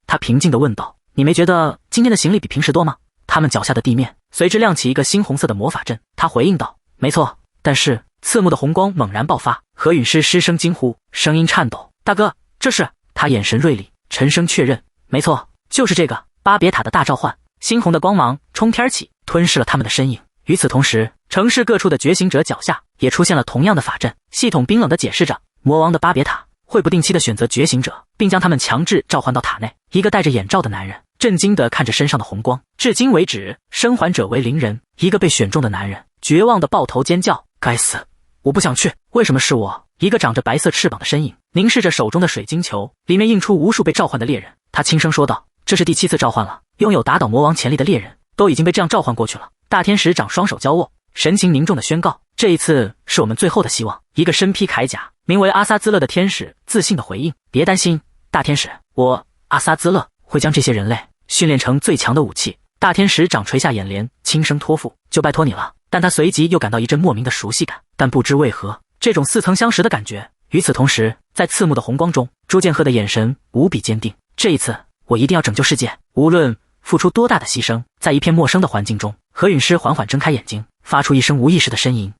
A: 他平静地问道：你没觉得今天的行李比平时多吗？他们脚下的地面随之亮起一个猩红色的魔法阵。他回应道：没错。但是刺目的红光猛然爆发。何陨师失声惊呼，声音颤抖：大哥，这是……他眼神锐利，沉声确认：没错，就是这个巴别塔的大召唤。猩红的光芒冲天起，吞噬了他们的身影。与此同时，城市各处的觉醒者脚下也出现了同样的法阵。系统冰冷地解释着：魔王的巴别塔会不定期地选择觉醒者，并将他们强制召唤到塔内。一个戴着眼罩的男人震惊地看着身上的红光。至今为止，生还者为0人。一个被选中的男人绝望地抱头尖叫：该死，我不想去，为什么是我？一个长着白色翅膀的身影凝视着手中的水晶球，里面映出无数被召唤的猎人。他轻声说道：这是第7次召唤了，拥有打倒魔王潜力的猎人都已经被这样召唤过去了。大天使长双手交握，神情凝重地宣告：这一次是我们最后的希望。一个身披铠甲名为阿萨兹勒的天使自信地回应：别担心，大天使，我阿萨兹勒会将这些人类训练成最强的武器。大天使长垂下眼帘，轻声托付：就拜托你了。但他随即又感到一阵莫名的熟悉感，但不知为何，这种似曾相识的感觉。与此同时，在刺目的红光中，朱剑鹤的眼神无比坚定：这一次我一定要拯救世界，无论付出多大的牺牲。在一片陌生的环境中，何陨师缓缓睁开眼睛，发出一声无意识的呻吟。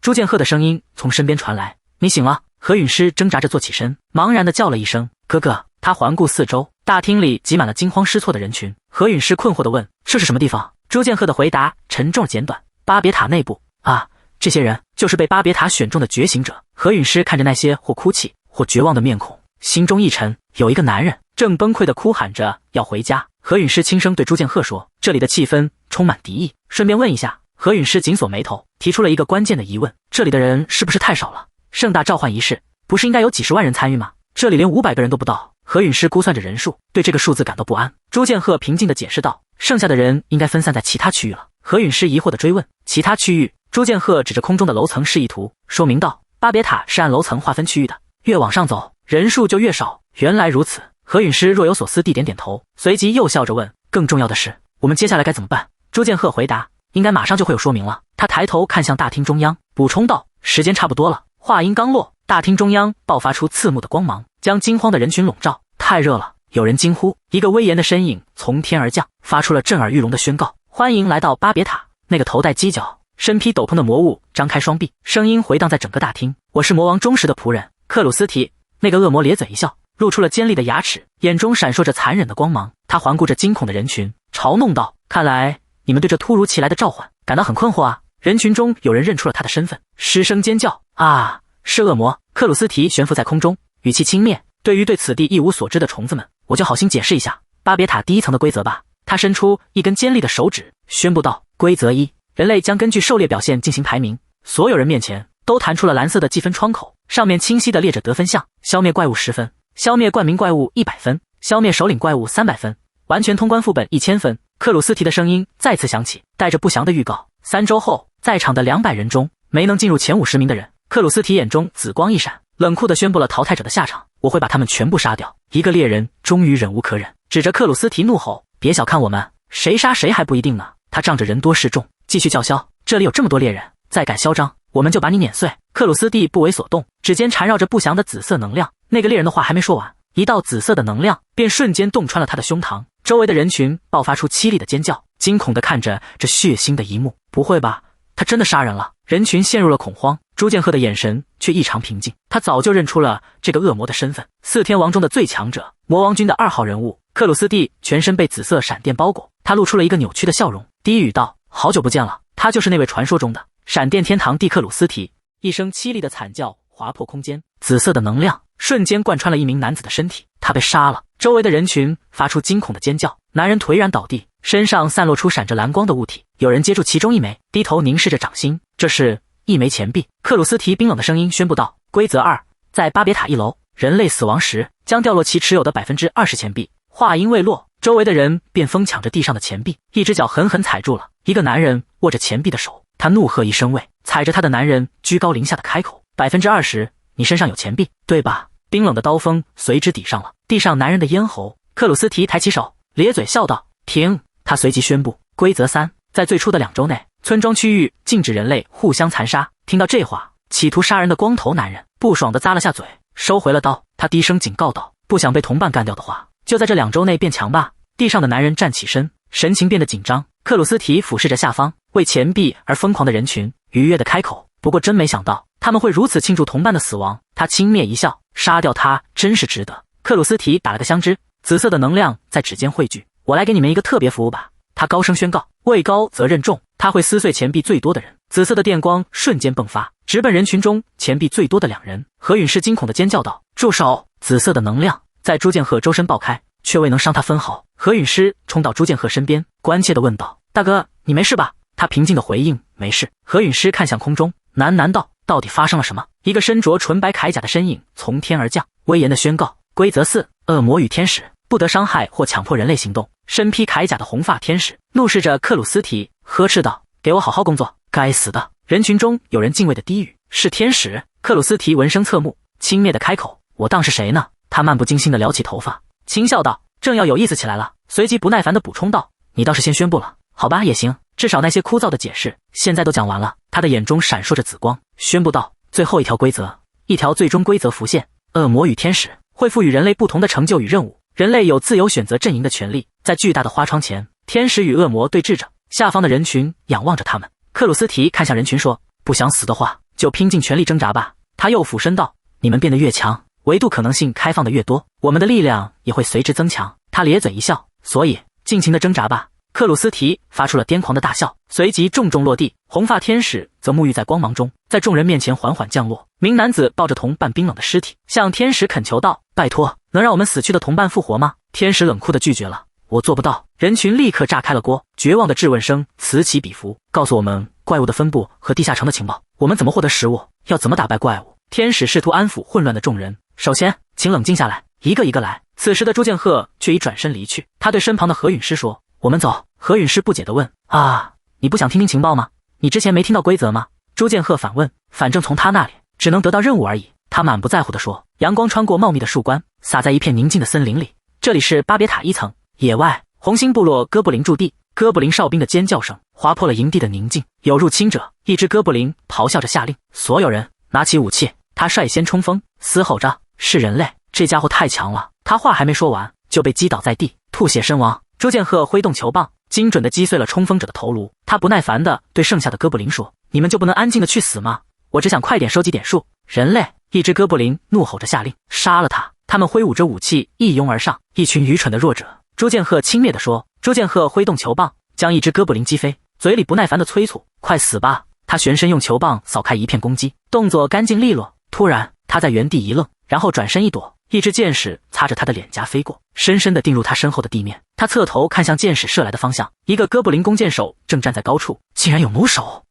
A: 朱剑鹤的声音从身边传来：你醒了。何陨师挣扎着坐起身，茫然地叫了一声：哥哥。他环顾四周，大厅里挤满了惊慌失措的人群。何陨师困惑地问：这是什么地方？朱剑鹤的回答沉重而简短：巴别塔内部。啊，这些人就是被巴别塔选中的觉醒者。何陨师看着那些或哭泣或绝望的面孔，心中一沉。有一个男人正崩溃地哭喊着要回家。何陨师轻声对朱剑鹤说：这里的气氛充满敌意，顺便问一下。何陨师紧锁眉头，提出了一个关键的疑问：这里的人是不是太少了？盛大召唤仪式不是应该有几十万人参与吗？这里连500个人都不到。何陨师估算着人数，对这个数字感到不安。朱剑鹤平静地解释道：剩下的人应该分散在其他区域了。何陨师疑惑地追问：其他区域？朱剑鹤指着空中的楼层示意图，说明道：巴别塔是按楼层划分区域的，越往上走人数就越少。原来如此。何陨师若有所思地点点头，随即又笑着问：更重要的是，我们接下来该怎么办？朱剑鹤回答：应该马上就会有说明了。他抬头看向大厅中央，补充道：时间差不多了。话音刚落，大厅中央爆发出刺目的光芒，将惊慌的人群笼罩。太热了，有人惊呼。一个威严的身影从天而降，发出了震耳欲聋的宣告：欢迎来到巴别塔。那个头戴犄角、身披斗篷的魔物张开双臂，声音回荡在整个大厅：我是魔王忠实的仆人克鲁斯提。那个恶魔咧嘴一笑，露出了尖利的牙齿，眼中闪烁着残忍的光芒。他环顾着惊恐的人群，嘲弄道：看来你们对这突如其来的召唤感到很困惑啊。人群中有人认出了他的身份，失声尖叫：啊，是恶魔！克鲁斯提悬浮在空中，语气轻蔑：对于对此地一无所知的虫子们，我就好心解释一下巴别塔第1层的规则吧。他伸出一根尖利的手指，宣布道：规则1，人类将根据狩猎表现进行排名。所有人面前都弹出了蓝色的计分窗口，上面清晰地列着得分项：消灭怪物10分，消灭冠名怪物100分，消灭首领怪物300分，完全通关副本1000分。克鲁斯提的声音再次响起，带着不祥的预告：3周后，在场的200人中没能进入前50名的人。克鲁斯提眼中紫光一闪，冷酷地宣布了淘汰者的下场：我会把他们全部杀掉。一个猎人终于忍无可忍，指着克鲁斯提怒吼：别小看我们，谁杀谁还不一定呢。他仗着人多势众，继续叫嚣：这里有这么多猎人，再敢嚣张，我们就把你碾碎。克鲁斯蒂不为所动，指尖缠绕着不祥的紫色能量。那个猎人的话还没说完，一道紫色的能量便瞬间洞穿了他的胸膛，周围的人群爆发出凄厉的尖叫，惊恐地看着这血腥的一幕。不会吧，他真的杀人了？人群陷入了恐慌，朱剑鹤的眼神却异常平静，他早就认出了这个恶魔的身份，四天王中的最强者，魔王军的2号人物。克鲁斯蒂全身被紫色闪电包裹，他露出了一个扭曲的笑容，低语道：好久不见了。他就是那位传说中的闪电天堂帝克鲁斯提。一声凄厉的惨叫划破空间，紫色的能量瞬间贯穿了一名男子的身体，他被杀了。周围的人群发出惊恐的尖叫，男人颓然倒地，身上散落出闪着蓝光的物体，有人接住其中一枚，低头凝视着掌心，这是一枚钱币。克鲁斯提冰冷的声音宣布道：规则2，在巴别塔1楼，人类死亡时将掉落其持有的 20% 钱币。话音未落，周围的人便疯抢着地上的钱币，一只脚狠狠踩住了一个男人握着钱币的手，他怒喝一声喂，踩着他的男人居高临下的开口：20%，你身上有钱币，对吧？冰冷的刀锋随之抵上了地上男人的咽喉。克鲁斯提抬起手，咧嘴笑道：停！他随即宣布：规则3，在最初的2周内，村庄区域禁止人类互相残杀。听到这话，企图杀人的光头男人不爽地咂了下嘴，收回了刀。他低声警告道：不想被同伴干掉的话，就在这2周内变强吧。地上的男人站起身，神情变得紧张。克鲁斯提俯视着下方为钱币而疯狂的人群，愉悦地开口：不过真没想到他们会如此庆祝同伴的死亡。他轻蔑一笑，杀掉他真是值得。克鲁斯提打了个香枝，紫色的能量在指尖汇聚。我来给你们一个特别服务吧，他高声宣告。位高责任重，他会撕碎钱币最多的人。紫色的电光瞬间迸发，直奔人群中钱币最多的2人。何允氏惊恐地尖叫道：住手！紫色的能量在朱剑鹤周身爆开，却未能伤他分毫。何允师冲到朱剑鹤身边，关切地问道：大哥，你没事吧？他平静地回应：没事。何允师看向空中，喃喃道：到底发生了什么？一个身着纯白铠甲的身影从天而降，威严地宣告：规则4，恶魔与天使不得伤害或强迫人类行动。身披铠甲的红发天使怒视着克鲁斯提，呵斥道：给我好好工作！该死的！人群中有人敬畏的低语：是天使？克鲁斯提闻声侧目，轻蔑地开口：我当是谁呢？他漫不经心地撩起头发，轻笑道，正要有意思起来了，随即不耐烦地补充道：你倒是先宣布了。好吧，也行，至少那些枯燥的解释现在都讲完了。他的眼中闪烁着紫光，宣布道：最后一条规则，一条最终规则浮现，恶魔与天使会赋予人类不同的成就与任务，人类有自由选择阵营的权利。在巨大的花窗前，天使与恶魔对峙着，下方的人群仰望着他们。克鲁斯提看向人群说：不想死的话，就拼尽全力挣扎吧。他又俯身道：你们变得越强，维度可能性开放的越多，我们的力量也会随之增强。他咧嘴一笑，所以尽情的挣扎吧。克鲁斯提发出了癫狂的大笑，随即重重落地。红发天使则沐浴在光芒中，在众人面前缓缓降落。名男子抱着同伴冰冷的尸体，向天使恳求道：拜托，能让我们死去的同伴复活吗？天使冷酷地拒绝了：我做不到。人群立刻炸开了锅，绝望的质问声此起彼伏。告诉我们怪物的分布和地下城的情报，我们怎么获得食物？要怎么打败怪物？天使试图安抚混乱的众人，首先请冷静下来，一个一个来。此时的朱剑鹤却已转身离去，他对身旁的何允师说：我们走。何允师不解地问：啊，你不想听听情报吗？你之前没听到规则吗？朱剑鹤反问：反正从他那里只能得到任务而已。他满不在乎地说。阳光穿过茂密的树冠，洒在一片宁静的森林里。这里是巴别塔1层，野外红星部落哥布林驻地。哥布林哨兵的尖叫声划破了营地的宁静。有入侵者！一只哥布林咆哮着下令：所有人拿起武器！他率先冲锋，嘶吼着：是人类！这家伙太强了！他话还没说完，就被击倒在地，吐血身亡。朱剑鹤挥动球棒，精准地击碎了冲锋者的头颅。他不耐烦地对剩下的哥布林说：你们就不能安静地去死吗？我只想快点收集点数。人类！一只哥布林怒吼着下令：杀了他！他们挥舞着武器一拥而上，一群愚蠢的弱者。朱剑鹤轻蔑地说。朱剑鹤挥动球棒，将一只哥布林击飞，嘴里不耐烦地催促：快死吧！他旋身用球棒扫开一片攻击，动作干净利落。突然他在原地一愣，然后转身一躲，一支箭矢擦着他的脸颊飞过，深深地钉入他身后的地面。他侧头看向箭矢射来的方向，一个哥布林弓箭手正站在高处，竟然有弩手，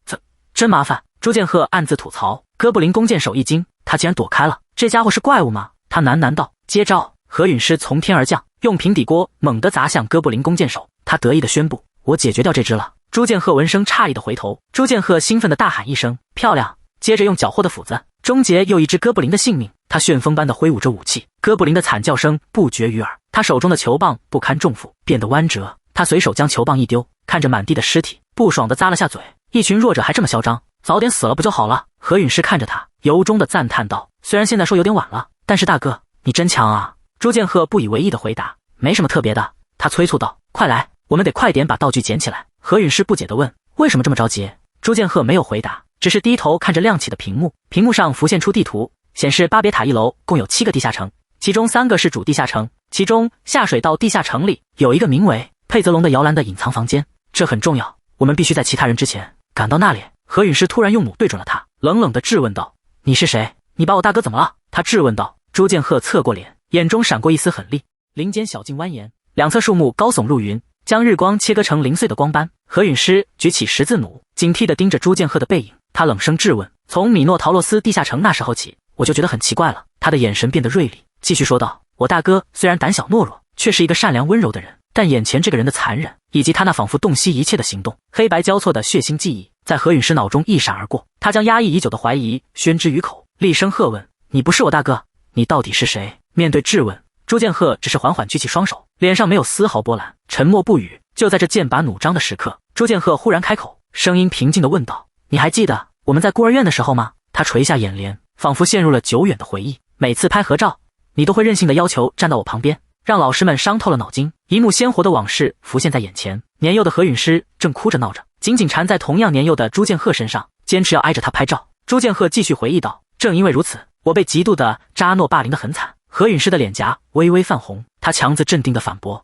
A: 真麻烦。朱剑鹤暗自吐槽。哥布林弓箭手一惊，他竟然躲开了，这家伙是怪物吗？他喃喃道。接招！何允师从天而降，用平底锅猛地砸向哥布林弓箭手。他得意地宣布：我解决掉这只了。朱剑鹤闻声诧异地回头，朱剑鹤兴奋地大喊一声：漂亮！接着用缴获的斧子终结又一只哥布林的性命。他旋风般地挥舞着武器，哥布林的惨叫声不绝于耳。他手中的球棒不堪重负，变得弯折。他随手将球棒一丢，看着满地的尸体，不爽地咂了下嘴。一群弱者还这么嚣张，早点死了不就好了？何陨师看着他，由衷的赞叹道：“虽然现在说有点晚了，但是大哥，你真强啊！”朱剑鹤不以为意的回答：“没什么特别的。”他催促道：“快来，我们得快点把道具捡起来。”何陨师不解地问：“为什么这么着急？”朱剑鹤没有回答，只是低头看着亮起的屏幕，屏幕上浮现出地图，显示巴别塔一楼共有7个地下城，其中3个是主地下城，其中下水道地下城里有一个名为佩泽龙的摇篮的隐藏房间，这很重要，我们必须在其他人之前赶到那里。何陨师突然用弩对准了他，冷冷地质问道：“你是谁？你把我大哥怎么了？”他质问道。朱剑鹤侧过脸，眼中闪过一丝狠厉，林间小径蜿蜒，两侧树木高耸入云，将日光切割成零碎的光斑。何陨师举起十字弩，警惕地盯着朱剑鹤的背影，他冷声质问：“从米诺陶洛斯地下城那时候起，我就觉得很奇怪了。”他的眼神变得锐利，继续说道：“我大哥虽然胆小懦弱，却是一个善良温柔的人，但眼前这个人的残忍，以及他那仿佛洞悉一切的行动，黑白交错的血腥记忆，在何陨师脑中一闪而过。他将压抑已久的怀疑宣之于口，厉声喝问：‘你不是我大哥，你到底是谁？’”面对质问，朱剑鹤只是缓缓举起双手，脸上没有丝毫波澜，沉默不语。就在这剑拔弩张的时刻，朱剑鹤忽然开口，声音平静地问道：“你还记得我们在孤儿院的时候吗？”他垂下眼帘，仿佛陷入了久远的回忆。每次拍合照，你都会任性地要求站到我旁边，让老师们伤透了脑筋。一幕鲜活的往事浮现在眼前，年幼的何陨师正哭着闹着，紧紧缠在同样年幼的朱剑鹤身上，坚持要挨着他拍照。朱剑鹤继续回忆道：“正因为如此，我被极度的扎诺霸凌得很惨。”何陨师的脸颊微微泛红，他强自镇定地反驳：“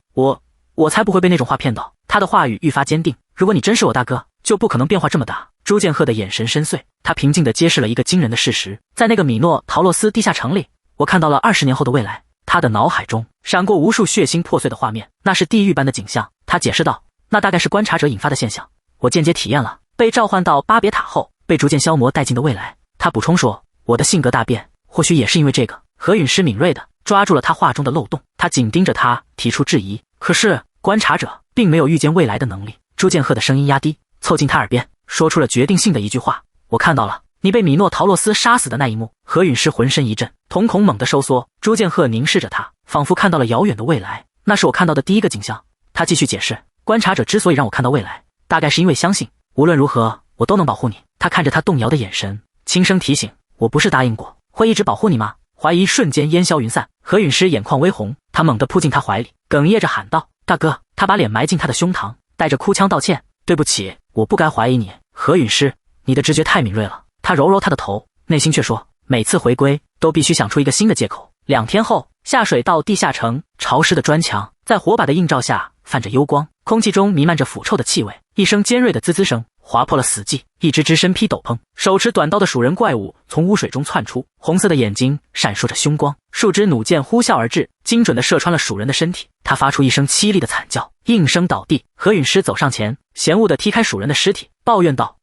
A: 我才不会被那种话骗到。”他的话语愈发坚定：“如果你真是我大哥，就不可能变化这么大。”朱剑鹤的眼神深邃，他平静地揭示了一个惊人的事实：在那个米诺陶洛斯地下城里，我看到了20年后的未来。他的脑海中闪过无数血腥破碎的画面，那是地狱般的景象。他解释道：“那大概是观察者引发的现象，我间接体验了被召唤到巴别塔后被逐渐消磨殆尽的未来。”他补充说：“我的性格大变，或许也是因为这个。”何陨师敏锐地抓住了他话中的漏洞，他紧盯着他，提出质疑：“可是观察者并没有预见未来的能力。”朱剑鹤的声音压低，凑近他耳边，说出了决定性的一句话：“我看到了你被米诺陶洛斯杀死的那一幕。”何陨师浑身一震，瞳孔猛地收缩。朱剑鹤凝视着他，仿佛看到了遥远的未来。那是我看到的第一个景象。他继续解释：“观察者之所以让我看到未来，大概是因为相信无论如何我都能保护你。”他看着他动摇的眼神，轻声提醒：“我不是答应过会一直保护你吗？”怀疑瞬间烟消云散，何陨师眼眶微红，他猛地扑进他怀里，哽咽着喊道：“大哥！”他把脸埋进他的胸膛，带着哭腔道歉：“对不起，我不该怀疑你。”何陨师，你的直觉太敏锐了。他揉揉他的头，内心却说：“每次回归都必须想出一个新的借口。”2天后，下水道地下城，潮湿的砖墙在火把的映照下泛着幽光，空气中弥漫着腐臭的气味。一声尖锐的滋滋声划破了死寂，一只只身披斗篷、手持短刀的鼠人怪物从污水中窜出，红色的眼睛闪烁着凶光，数支弩箭呼啸而至，精准地射穿了鼠人的身体。他发出一声凄厉的惨叫，应声倒地。何陨师走上前，嫌恶地踢开鼠人的尸体，抱怨道：“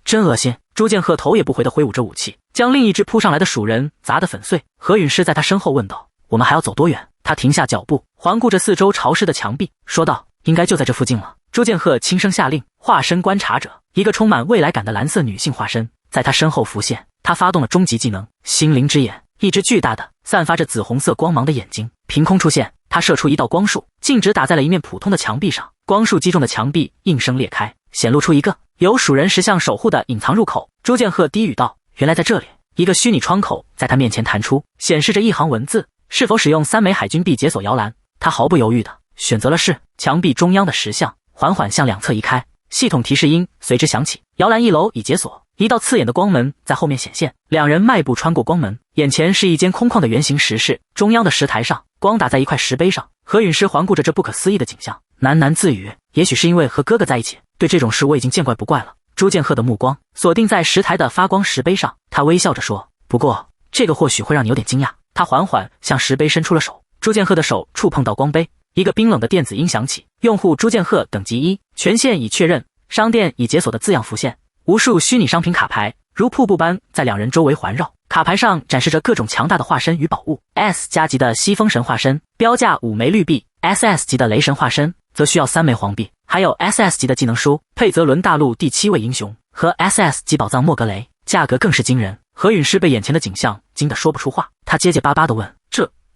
A: 真恶心。”朱剑鹤头也不回地挥舞着武器，将另一只扑上来的鼠人砸得粉碎。何陨师在他身后问道：“我们还要走多远？”他停下脚步，环顾着四周潮湿的墙壁，说道：“应该就在这附近了。”朱剑鹤轻声下令，化身观察者，一个充满未来感的蓝色女性化身在他身后浮现。他发动了终极技能心灵之眼，一只巨大的散发着紫红色光芒的眼睛凭空出现，他射出一道光束，径直打在了一面普通的墙壁上。光束击中的墙壁应声裂开，显露出一个由鼠人石像守护的隐藏入口。朱剑鹤低语道：“原来在这里。”一个虚拟窗口在他面前弹出，显示着一行文字：“是否使用3枚海军币解锁摇篮？”他毫不犹豫地选择了是。墙壁中央的石像缓缓向两侧移开，系统提示音随之响起：“摇篮1楼已解锁。”一道刺眼的光门在后面显现，两人迈步穿过光门，眼前是一间空旷的圆形石室，中央的石台上光打在一块石碑上。何陨师环顾着这不可思议的景象，喃喃自语：“也许是因为和哥哥在一起，对这种事我已经见怪不怪了。”朱剑鹤的目光锁定在石台的发光石碑上，他微笑着说：“不过这个或许会让你有点惊讶。”他缓缓向石碑伸出了手，朱剑鹤的手触碰到光碑，一个冰冷的电子音响起：“用户朱剑鹤等级1，权限已确认，商店已解锁”的字样浮现。无数虚拟商品卡牌如瀑布般在两人周围环绕，卡牌上展示着各种强大的化身与宝物。S 加级的西风神化身标价5枚绿币， SS 级的雷神化身则需要3枚黄币，还有 SS 级的技能书佩泽伦大陆第7位英雄和 SS 级宝藏莫格雷，价格更是惊人。何陨师被眼前的景象惊得说不出话，他结结巴巴地问：“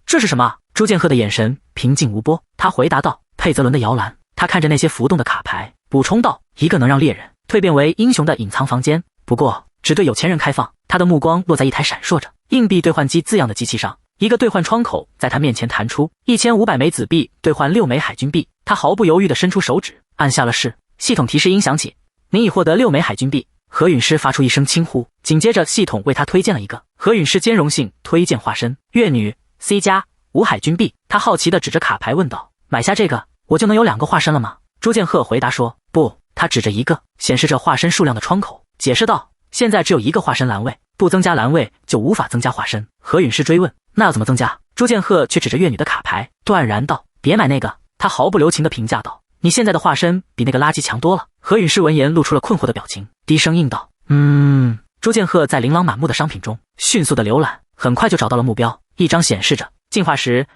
A: 这是什么？”朱剑鹤的眼神平静无波，他回答道：“佩泽伦的摇篮。”他看着那些浮动的卡牌，补充道：“一个能让猎人蜕变为英雄的隐藏房间，不过只对有钱人开放。他的目光落在一台闪烁着硬币兑换机字样的机器上，一个兑换窗口在他面前弹出，1500枚紫币兑换6枚海军币。他毫不犹豫地伸出手指按下了是。系统提示音响起，您已获得6枚海军币。何陨师发出一声轻呼，紧接着系统为他推荐了一个何陨师兼容性推荐化身月女 C+5海军币。他好奇地指着卡牌问道：买下这个我就能有2个化身了吗？朱剑鹤回答说：不。他指着一个显示着化身数量的窗口解释道：现在只有1个化身栏位，不增加栏位就无法增加化身。何陨师追问：那要怎么增加？朱剑鹤却指着月女的卡牌断然道：别买那个。他毫不留情地评价道：你现在的化身比那个垃圾强多了。何陨师闻言露出了困惑的表情，低声应道：朱剑鹤在琳琅满目的商品中迅速的浏览，很快就找到了目标，一张显示着进化时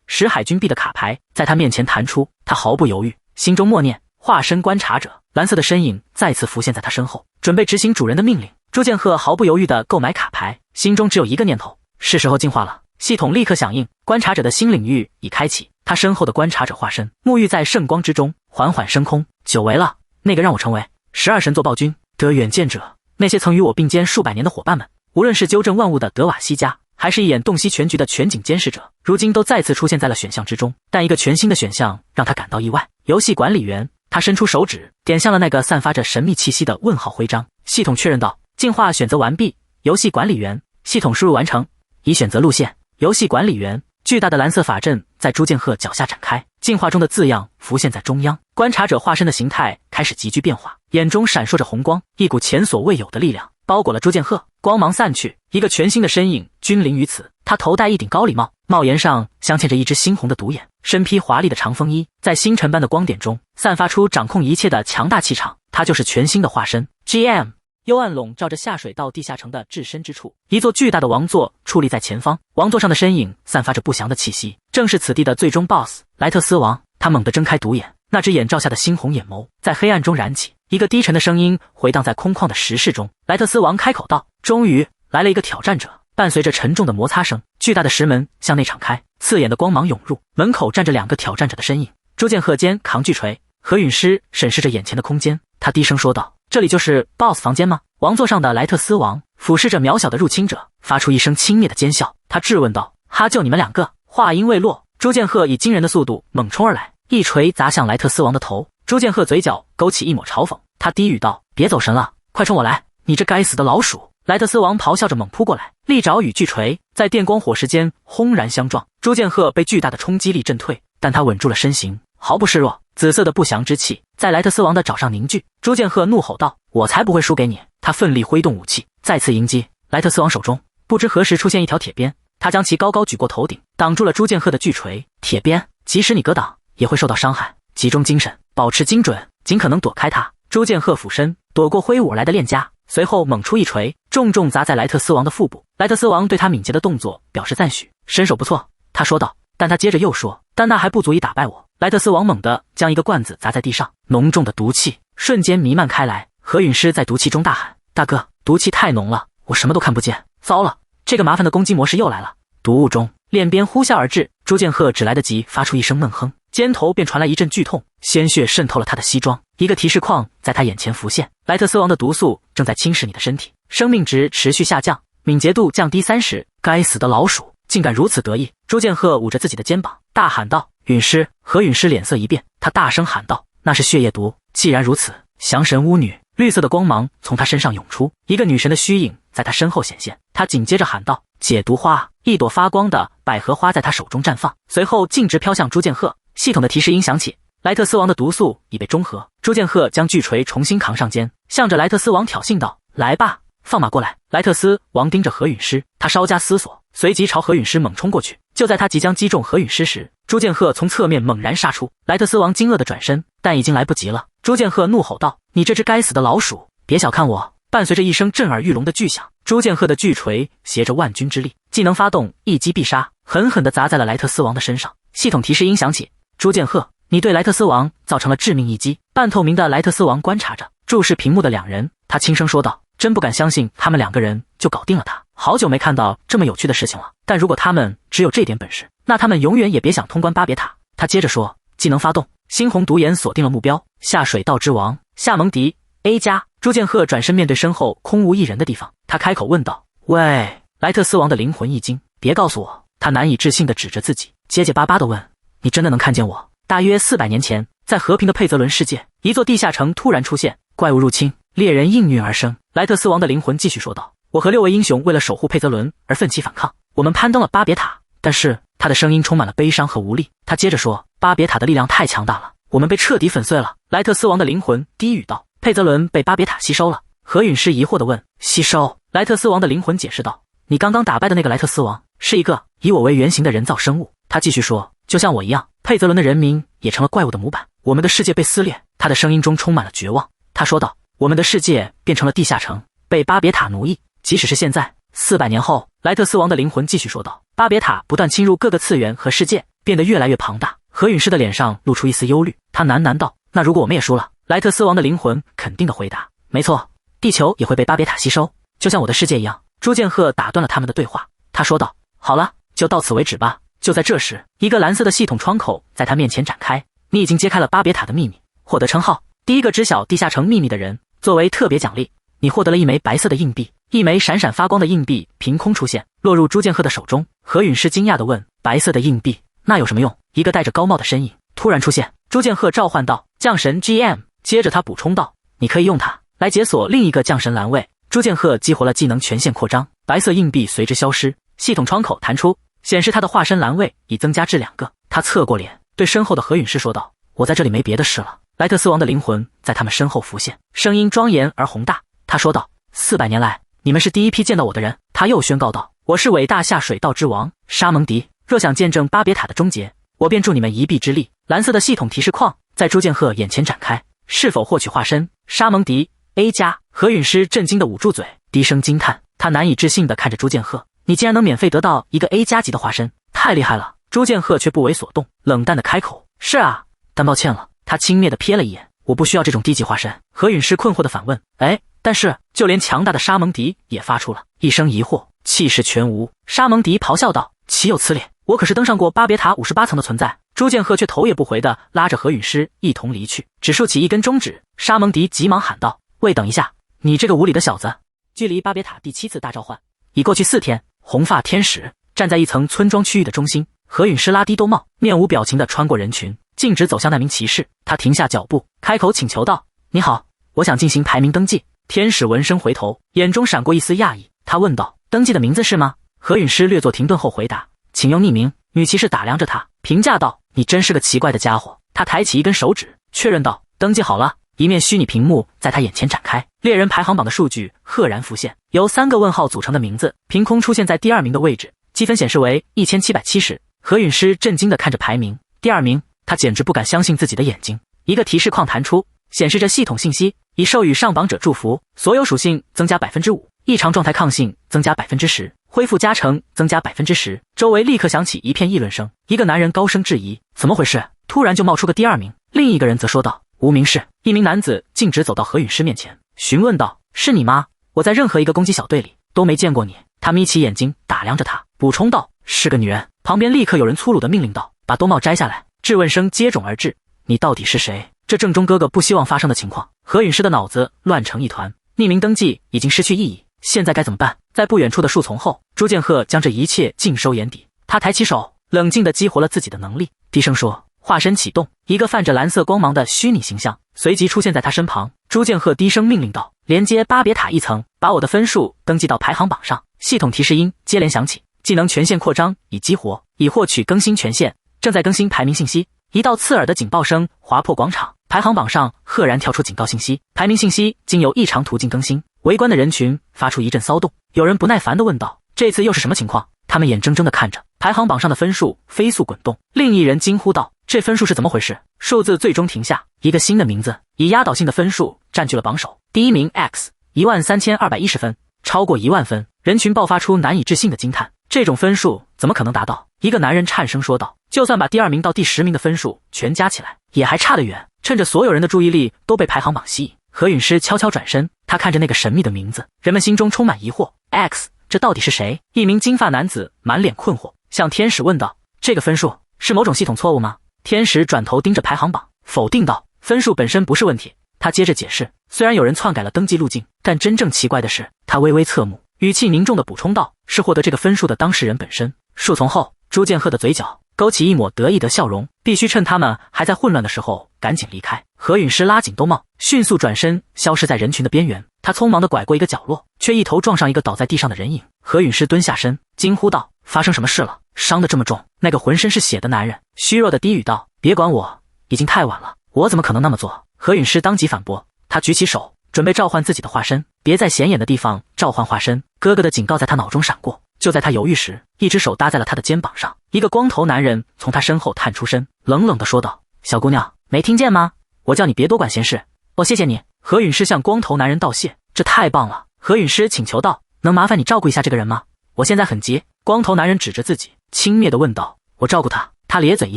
A: 10海军币的卡牌在他面前弹出。他毫不犹豫，心中默念化身观察者，蓝色的身影再次浮现在他身后，准备执行主人的命令。朱剑鹤毫不犹豫地购买卡牌，心中只有一个念头：是时候进化了。系统立刻响应，观察者的新领域已开启。他身后的观察者化身沐浴在圣光之中，缓缓升空。久违了，那个让我成为12神座暴君的远见者，那些曾与我并肩数百年的伙伴们，无论是纠正万物的德瓦西加，还是一眼洞悉全局的全景监视者，如今都再次出现在了选项之中。但一个全新的选项让他感到意外：游戏管理员。他伸出手指点向了那个散发着神秘气息的问号徽章。系统确认道：进化选择完毕，游戏管理员。系统输入完成，已选择路线。游戏管理员。巨大的蓝色法阵在朱剑鹤脚下展开，进化中的字样浮现在中央。观察者化身的形态开始急剧变化，眼中闪烁着红光，一股前所未有的力量包裹了朱剑鹤。光芒散去，一个全新的身影君临于此。他头戴一顶高礼帽，帽檐上镶嵌着一只猩红的独眼，身披华丽的长风衣，在星辰般的光点中散发出掌控一切的强大气场。他就是全新的化身 GM。幽暗笼罩着下水道地下城的至深之处，一座巨大的王座矗立在前方，王座上的身影散发着不祥的气息，正是此地的最终 BOSS 莱特斯王。他猛地睁开独眼，那只眼罩下的猩红眼眸在黑暗中燃起，一个低沉的声音回荡在空旷的石室中。莱特斯王开口道：终于来了一个挑战者。伴随着沉重的摩擦声，巨大的石门向内敞开，刺眼的光芒涌入，门口站着2个挑战者的身影。朱剑鹤肩扛巨锤，何陨师审视着眼前的空间，他低声说道：这里就是 BOSS 房间吗？王座上的莱特斯王俯视着渺小的入侵者，发出一声轻蔑的尖笑。他质问道：哈，就你们2个？话音未落，朱剑鹤以惊人的速度猛冲而来，一锤砸向莱特斯王的头。朱剑鹤嘴角勾起一抹嘲讽，他低语道：别走神了，快冲我来，你这该死的老鼠！莱特斯王咆哮着猛扑过来，利爪与巨锤在电光火石间轰然相撞。朱剑鹤被巨大的冲击力震退，但他稳住了身形，毫不示弱。紫色的不祥之气在莱特斯王的爪上凝聚。朱剑鹤怒吼道：我才不会输给你！他奋力挥动武器，再次迎击。莱特斯王手中不知何时出现一条铁鞭，他将其高高举过头顶，挡住了朱剑鹤的巨锤。铁鞭，即使你格挡也会受到伤害，集中精神，保持精准，尽可能躲开他。朱剑鹤俯身躲过挥舞而来的链枷，随后猛出一锤，重重砸在莱特斯王的腹部。莱特斯王对他敏捷的动作表示赞许，身手不错，他说道。但他接着又说，但那还不足以打败我。莱特斯王猛地将一个罐子砸在地上，浓重的毒气瞬间弥漫开来。何陨师在毒气中大喊：大哥，毒气太浓了，我什么都看不见。糟了，这个麻烦的攻击模式又来了。毒雾中，链鞭呼啸而至，朱剑鹤只来得及发出一声闷哼，肩头便传来一阵剧痛，鲜血渗透了他的西装。一个提示框在他眼前浮现：莱特斯王的毒素正在侵蚀你的身体，生命值持续下降，敏捷度降低30。该死的老鼠，竟敢如此得意！朱剑鹤捂着自己的肩膀，大喊道：陨师！何陨师脸色一变，他大声喊道：那是血液毒！既然如此，降神巫女！绿色的光芒从他身上涌出，一个女神的虚影在他身后显现。他紧接着喊道：解毒花！一朵发光的百合花在他手中绽放，随后径直飘向朱剑鹤。系统的提示音响起，莱特斯王的毒素已被中和。朱剑鹤将巨锤重新扛上肩，向着莱特斯王挑衅道：来吧，放马过来！莱特斯王盯着何陨师，他稍加思索，随即朝何陨师猛冲过去。就在他即将击中何陨师时，朱剑鹤从侧面猛然杀出。莱特斯王惊愕的转身，但已经来不及了。朱剑鹤怒吼道：你这只该死的老鼠，别小看我！伴随着一声震耳欲聋的巨响，朱剑鹤的巨锤携着万钧之力，技能发动，一击必杀，狠狠地砸在了莱特斯王的身上。系统提示音响起，朱剑鹤，你对莱特斯王造成了致命一击。半透明的莱特斯王观察着注视屏幕的2人，他轻声说道：真不敢相信他们2个人就搞定了他，好久没看到这么有趣的事情了。但如果他们只有这点本事，那他们永远也别想通关巴别塔。他接着说，技能发动，猩红独眼锁定了目标，下水道之王夏蒙迪 A+。朱剑鹤转身面对身后空无一人的地方，他开口问道：“喂！”莱特斯王的灵魂一惊，别告诉我！他难以置信地指着自己，结结巴巴地问：“你真的能看见我？”大约400年前，在和平的佩泽伦世界，一座地下城突然出现，怪物入侵，猎人应运而生。莱特斯王的灵魂继续说道：“我和6位英雄为了守护佩泽伦而奋起反抗，我们攀登了巴别塔，但是……”他的声音充满了悲伤和无力。他接着说：“巴别塔的力量太强大了，我们被彻底粉碎了。”莱特斯王的灵魂低语道：“佩泽伦被巴别塔吸收了。”何陨师疑惑地问：“吸收？”莱特斯王的灵魂解释道：“你刚刚打败的那个莱特斯王是一个以我为原型的人造生物。”他继续说：“就像我一样，佩泽伦的人民也成了怪物的模板，我们的世界被撕裂。”他的声音中充满了绝望。他说道：“我们的世界变成了地下城，被巴别塔奴役。即使是现在，400年后。”莱特斯王的灵魂继续说道：“巴别塔不断侵入各个次元和世界，变得越来越庞大。”何陨师的脸上露出一丝忧虑，他喃喃道：“那如果我们也输了？”莱特斯王的灵魂肯定地回答：“没错，地球也会被巴别塔吸收，就像我的世界一样。”朱剑鹤打断了他们的对话，他说道：“好了，就到此为止吧。”就在这时，一个蓝色的系统窗口在他面前展开。你已经揭开了巴别塔的秘密，获得称号第一个知晓地下城秘密的人。作为特别奖励，你获得了一枚白色的硬币。一枚闪闪发光的硬币凭空出现，落入朱剑鹤的手中。何陨师惊讶地问：“白色的硬币，那有什么用？”一个戴着高帽的身影突然出现。朱剑鹤召唤道：“降神 GM。”接着他补充道：“你可以用它来解锁另一个降神栏位。”朱剑鹤激活了技能权限扩张，白色硬币随之消失，系统窗口弹出，显示他的化身栏位已增加至2个。他侧过脸对身后的何陨师说道：“我在这里没别的事了。”莱特斯王的灵魂在他们身后浮现，声音庄严而宏大。他说道：“400年来，你们是第一批见到我的人。”他又宣告道：“我是伟大下水道之王沙蒙迪，若想见证巴别塔的终结，我便助你们一臂之力。”蓝色的系统提示框在朱剑鹤眼前展开，是否获取化身沙蒙迪 A+？ 何陨师震惊地捂住嘴，低声惊叹，他难以置信地看着朱剑鹤：“你竟然能免费得到一个 A+ 级的化身，太厉害了！”朱剑鹤却不为所动，冷淡地开口：“是啊，但抱歉了。”他轻蔑地瞥了一眼：“我不需要这种低级化身。”何陨师困惑地反问：“哎？”但是，就连强大的沙蒙迪也发出了一声疑惑，气势全无。沙蒙迪咆哮道：“岂有此理！我可是登上过巴别塔58层的存在。”朱剑鹤却头也不回地拉着何陨师一同离去，只竖起一根中指。沙蒙迪急忙喊道：“喂，等一下，你这个无礼的小子！”距离巴别塔第7次大召唤已过去4天，红发天使站在一层村庄区域的中心。何陨师拉低兜帽，面无表情地穿过人群，径直走向那名骑士。他停下脚步，开口请求道：“你好，我想进行排名登记。”天使闻声回头，眼中闪过一丝讶异，他问道：“登记的名字是吗？”何陨师略作停顿后回答：“请用匿名。”女骑士打量着他，评价道：“你真是个奇怪的家伙。”他抬起一根手指，确认道：“登记好了。”一面虚拟屏幕在他眼前展开，猎人排行榜的数据赫然浮现，由3个问号组成的名字凭空出现在第2名的位置，积分显示为1770。何陨师震惊地看着排名，第2名，他简直不敢相信自己的眼睛。一个提示框弹出，显示着系统信息：已授予上榜者祝福，所有属性增加 5%， 异常状态抗性增加 10%， 恢复加成增加 10%。周围立刻响起一片议论声，一个男人高声质疑：“怎么回事？突然就冒出个第2名？”另一个人则说道：“无名氏。”一名男子径直走到何陨师面前，询问道：“是你吗？我在任何一个攻击小队里都没见过你。”他眯起眼睛打量着他，补充道：“是个女人。”旁边立刻有人粗鲁地命令道：“把兜帽摘下来！”质问声接踵而至：“你到底是谁？”这正中哥哥不希望发生的情况。何陨师的脑子乱成一团，匿名登记已经失去意义，现在该怎么办？在不远处的树丛后，朱剑鹤将这一切尽收眼底。他抬起手，冷静地激活了自己的能力，低声说：“化身启动。”一个泛着蓝色光芒的虚拟形象随即出现在他身旁。朱剑鹤低声命令道：“连接巴别塔1层，把我的分数登记到排行榜上。”系统提示音接连响起，技能权限扩张已激活，已获取更新权限，正在更新排名信息。一道刺耳的警报声划破广场，排行榜上赫然跳出警告信息：排名信息经由异常途径更新。围观的人群发出一阵骚动，有人不耐烦地问道：“这次又是什么情况？”他们眼睁睁地看着排行榜上的分数飞速滚动。另一人惊呼道：“这分数是怎么回事？”数字最终停下，一个新的名字以压倒性的分数占据了榜首。第1名 X，13210分，超过1万分。人群爆发出难以置信的惊叹：这种分数怎么可能达到？一个男人颤声说道：“就算把第2名到第10名的分数全加起来，也还差得远。”趁着所有人的注意力都被排行榜吸引，何陨师悄悄转身，他看着那个神秘的名字，人们心中充满疑惑。X， 这到底是谁？一名金发男子满脸困惑，向天使问道：“这个分数是某种系统错误吗？”天使转头盯着排行榜，否定道：“分数本身不是问题，他接着解释，虽然有人篡改了登记路径，但真正奇怪的是，他微微侧目，语气凝重地补充道，是获得这个分数的当事人本身。数从后，朱剑鹤的嘴角勾起一抹得意的笑容，必须趁他们还在混乱的时候赶紧离开。何陨师拉紧兜帽，迅速转身消失在人群的边缘。他匆忙地拐过一个角落，却一头撞上一个倒在地上的人影。何陨师蹲下身，惊呼道：“发生什么事了？伤得这么重？”那个浑身是血的男人虚弱地低语道：“别管我，已经太晚了，我怎么可能那么做？”何陨师当即反驳，他举起手准备召唤自己的化身，别在显眼的地方召唤化身。哥哥的警告在他脑中闪过。就在他犹豫时，一只手搭在了他的肩膀上，一个光头男人从他身后探出身，冷冷地说道：“小姑娘，没听见吗？我叫你别多管闲事。”“哦，谢谢你。”何陨师向光头男人道谢。“这太棒了。”何陨师请求道，“能麻烦你照顾一下这个人吗？我现在很急。”光头男人指着自己，轻蔑地问道：“我照顾他？”他咧嘴一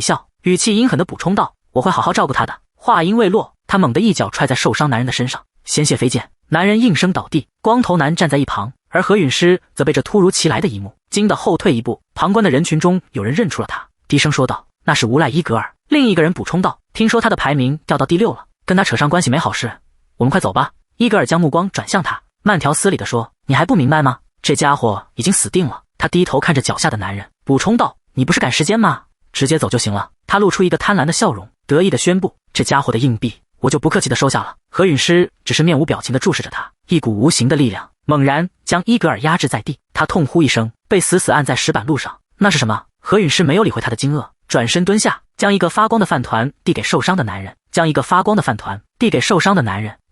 A: 笑，语气阴狠地补充道：“我会好好照顾他的。”话音未落，他猛地一脚踹在受伤男人的身上，鲜血飞溅，男人应声倒地。光头男站在一旁，而何陨师则被这突如其来的一幕惊得后退一步。旁观的人群中有人认出了他，低声说道：“那是无赖伊格尔。”另一个人补充道：“听说他的排名掉到第6了，跟他扯上关系没好事，我们快走吧。”伊格尔将目光转向他，慢条斯理地说：“你还不明白吗？这家伙已经死定了。”他低头看着脚下的男人，补充道：“你不是赶时间吗？直接走就行了。”他露出一个贪婪的笑容，得意地宣布：“这家伙的硬币我就不客气地收下了。”何陨师只是面无表情地注视着他，一股无形的力量猛然将伊格尔压制在地，他痛呼一声，被死死按在石板路上。那是什么？何陨师没有理会他的惊愕，转身蹲下，将一个发光的饭团递给受伤的男人，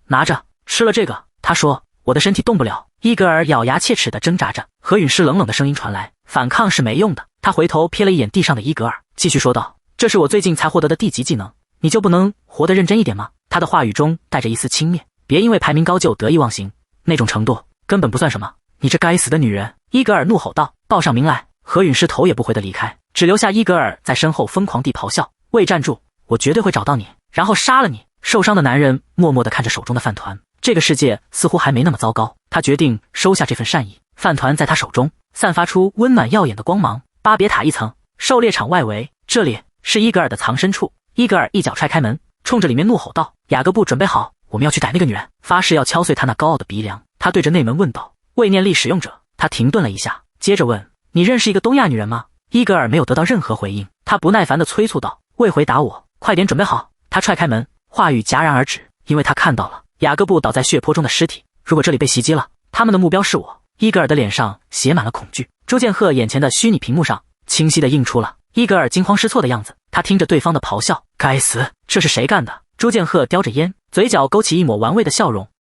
A: 拿着，吃了这个。他说：“我的身体动不了。”伊格尔咬牙切齿地挣扎着。何陨师冷冷的声音传来：“反抗是没用的。”他回头瞥了一眼地上的伊格尔，继续说道：“这是我最近才获得的地级技能，你就不能活得认真一点吗？”他的话语中带着一丝轻蔑，别因为排名高就得意忘形，那种程度根本不算什么。你这该死的女人！伊格尔怒吼道：“报上名来！”何陨师头也不回地离开，只留下伊格尔在身后疯狂地咆哮：“喂，站住！我绝对会找到你，然后杀了你！”受伤的男人默默地看着手中的饭团，这个世界似乎还没那么糟糕。他决定收下这份善意。饭团在他手中散发出温暖耀眼的光芒。巴别塔1层，狩猎场外围，这里是伊格尔的藏身处。伊格尔一脚踹开门，冲着里面怒吼道：“雅各布，准备好，我们要去逮那个女人！”发誓要敲碎他那高傲的鼻梁。他对着内门问道：“位念力使用者。”他停顿了一下，接着问：“你认识一个东亚女人吗？”伊格尔没有得到任何回应，他不耐烦地催促道：“未回答我，快点准备好！”他踹开门，话语戛然而止，因为他看到了雅各布倒在血泊中的尸体。如果这里被袭击了，他们的目标是我。伊格尔的脸上写满了恐惧。朱剑鹤眼前的虚拟屏幕上清晰地映出了伊格尔惊慌失措的样子。他听着对方的咆哮：“该死，这是谁干的？”朱剑鹤叼着烟，嘴角勾起一抹玩味的笑容。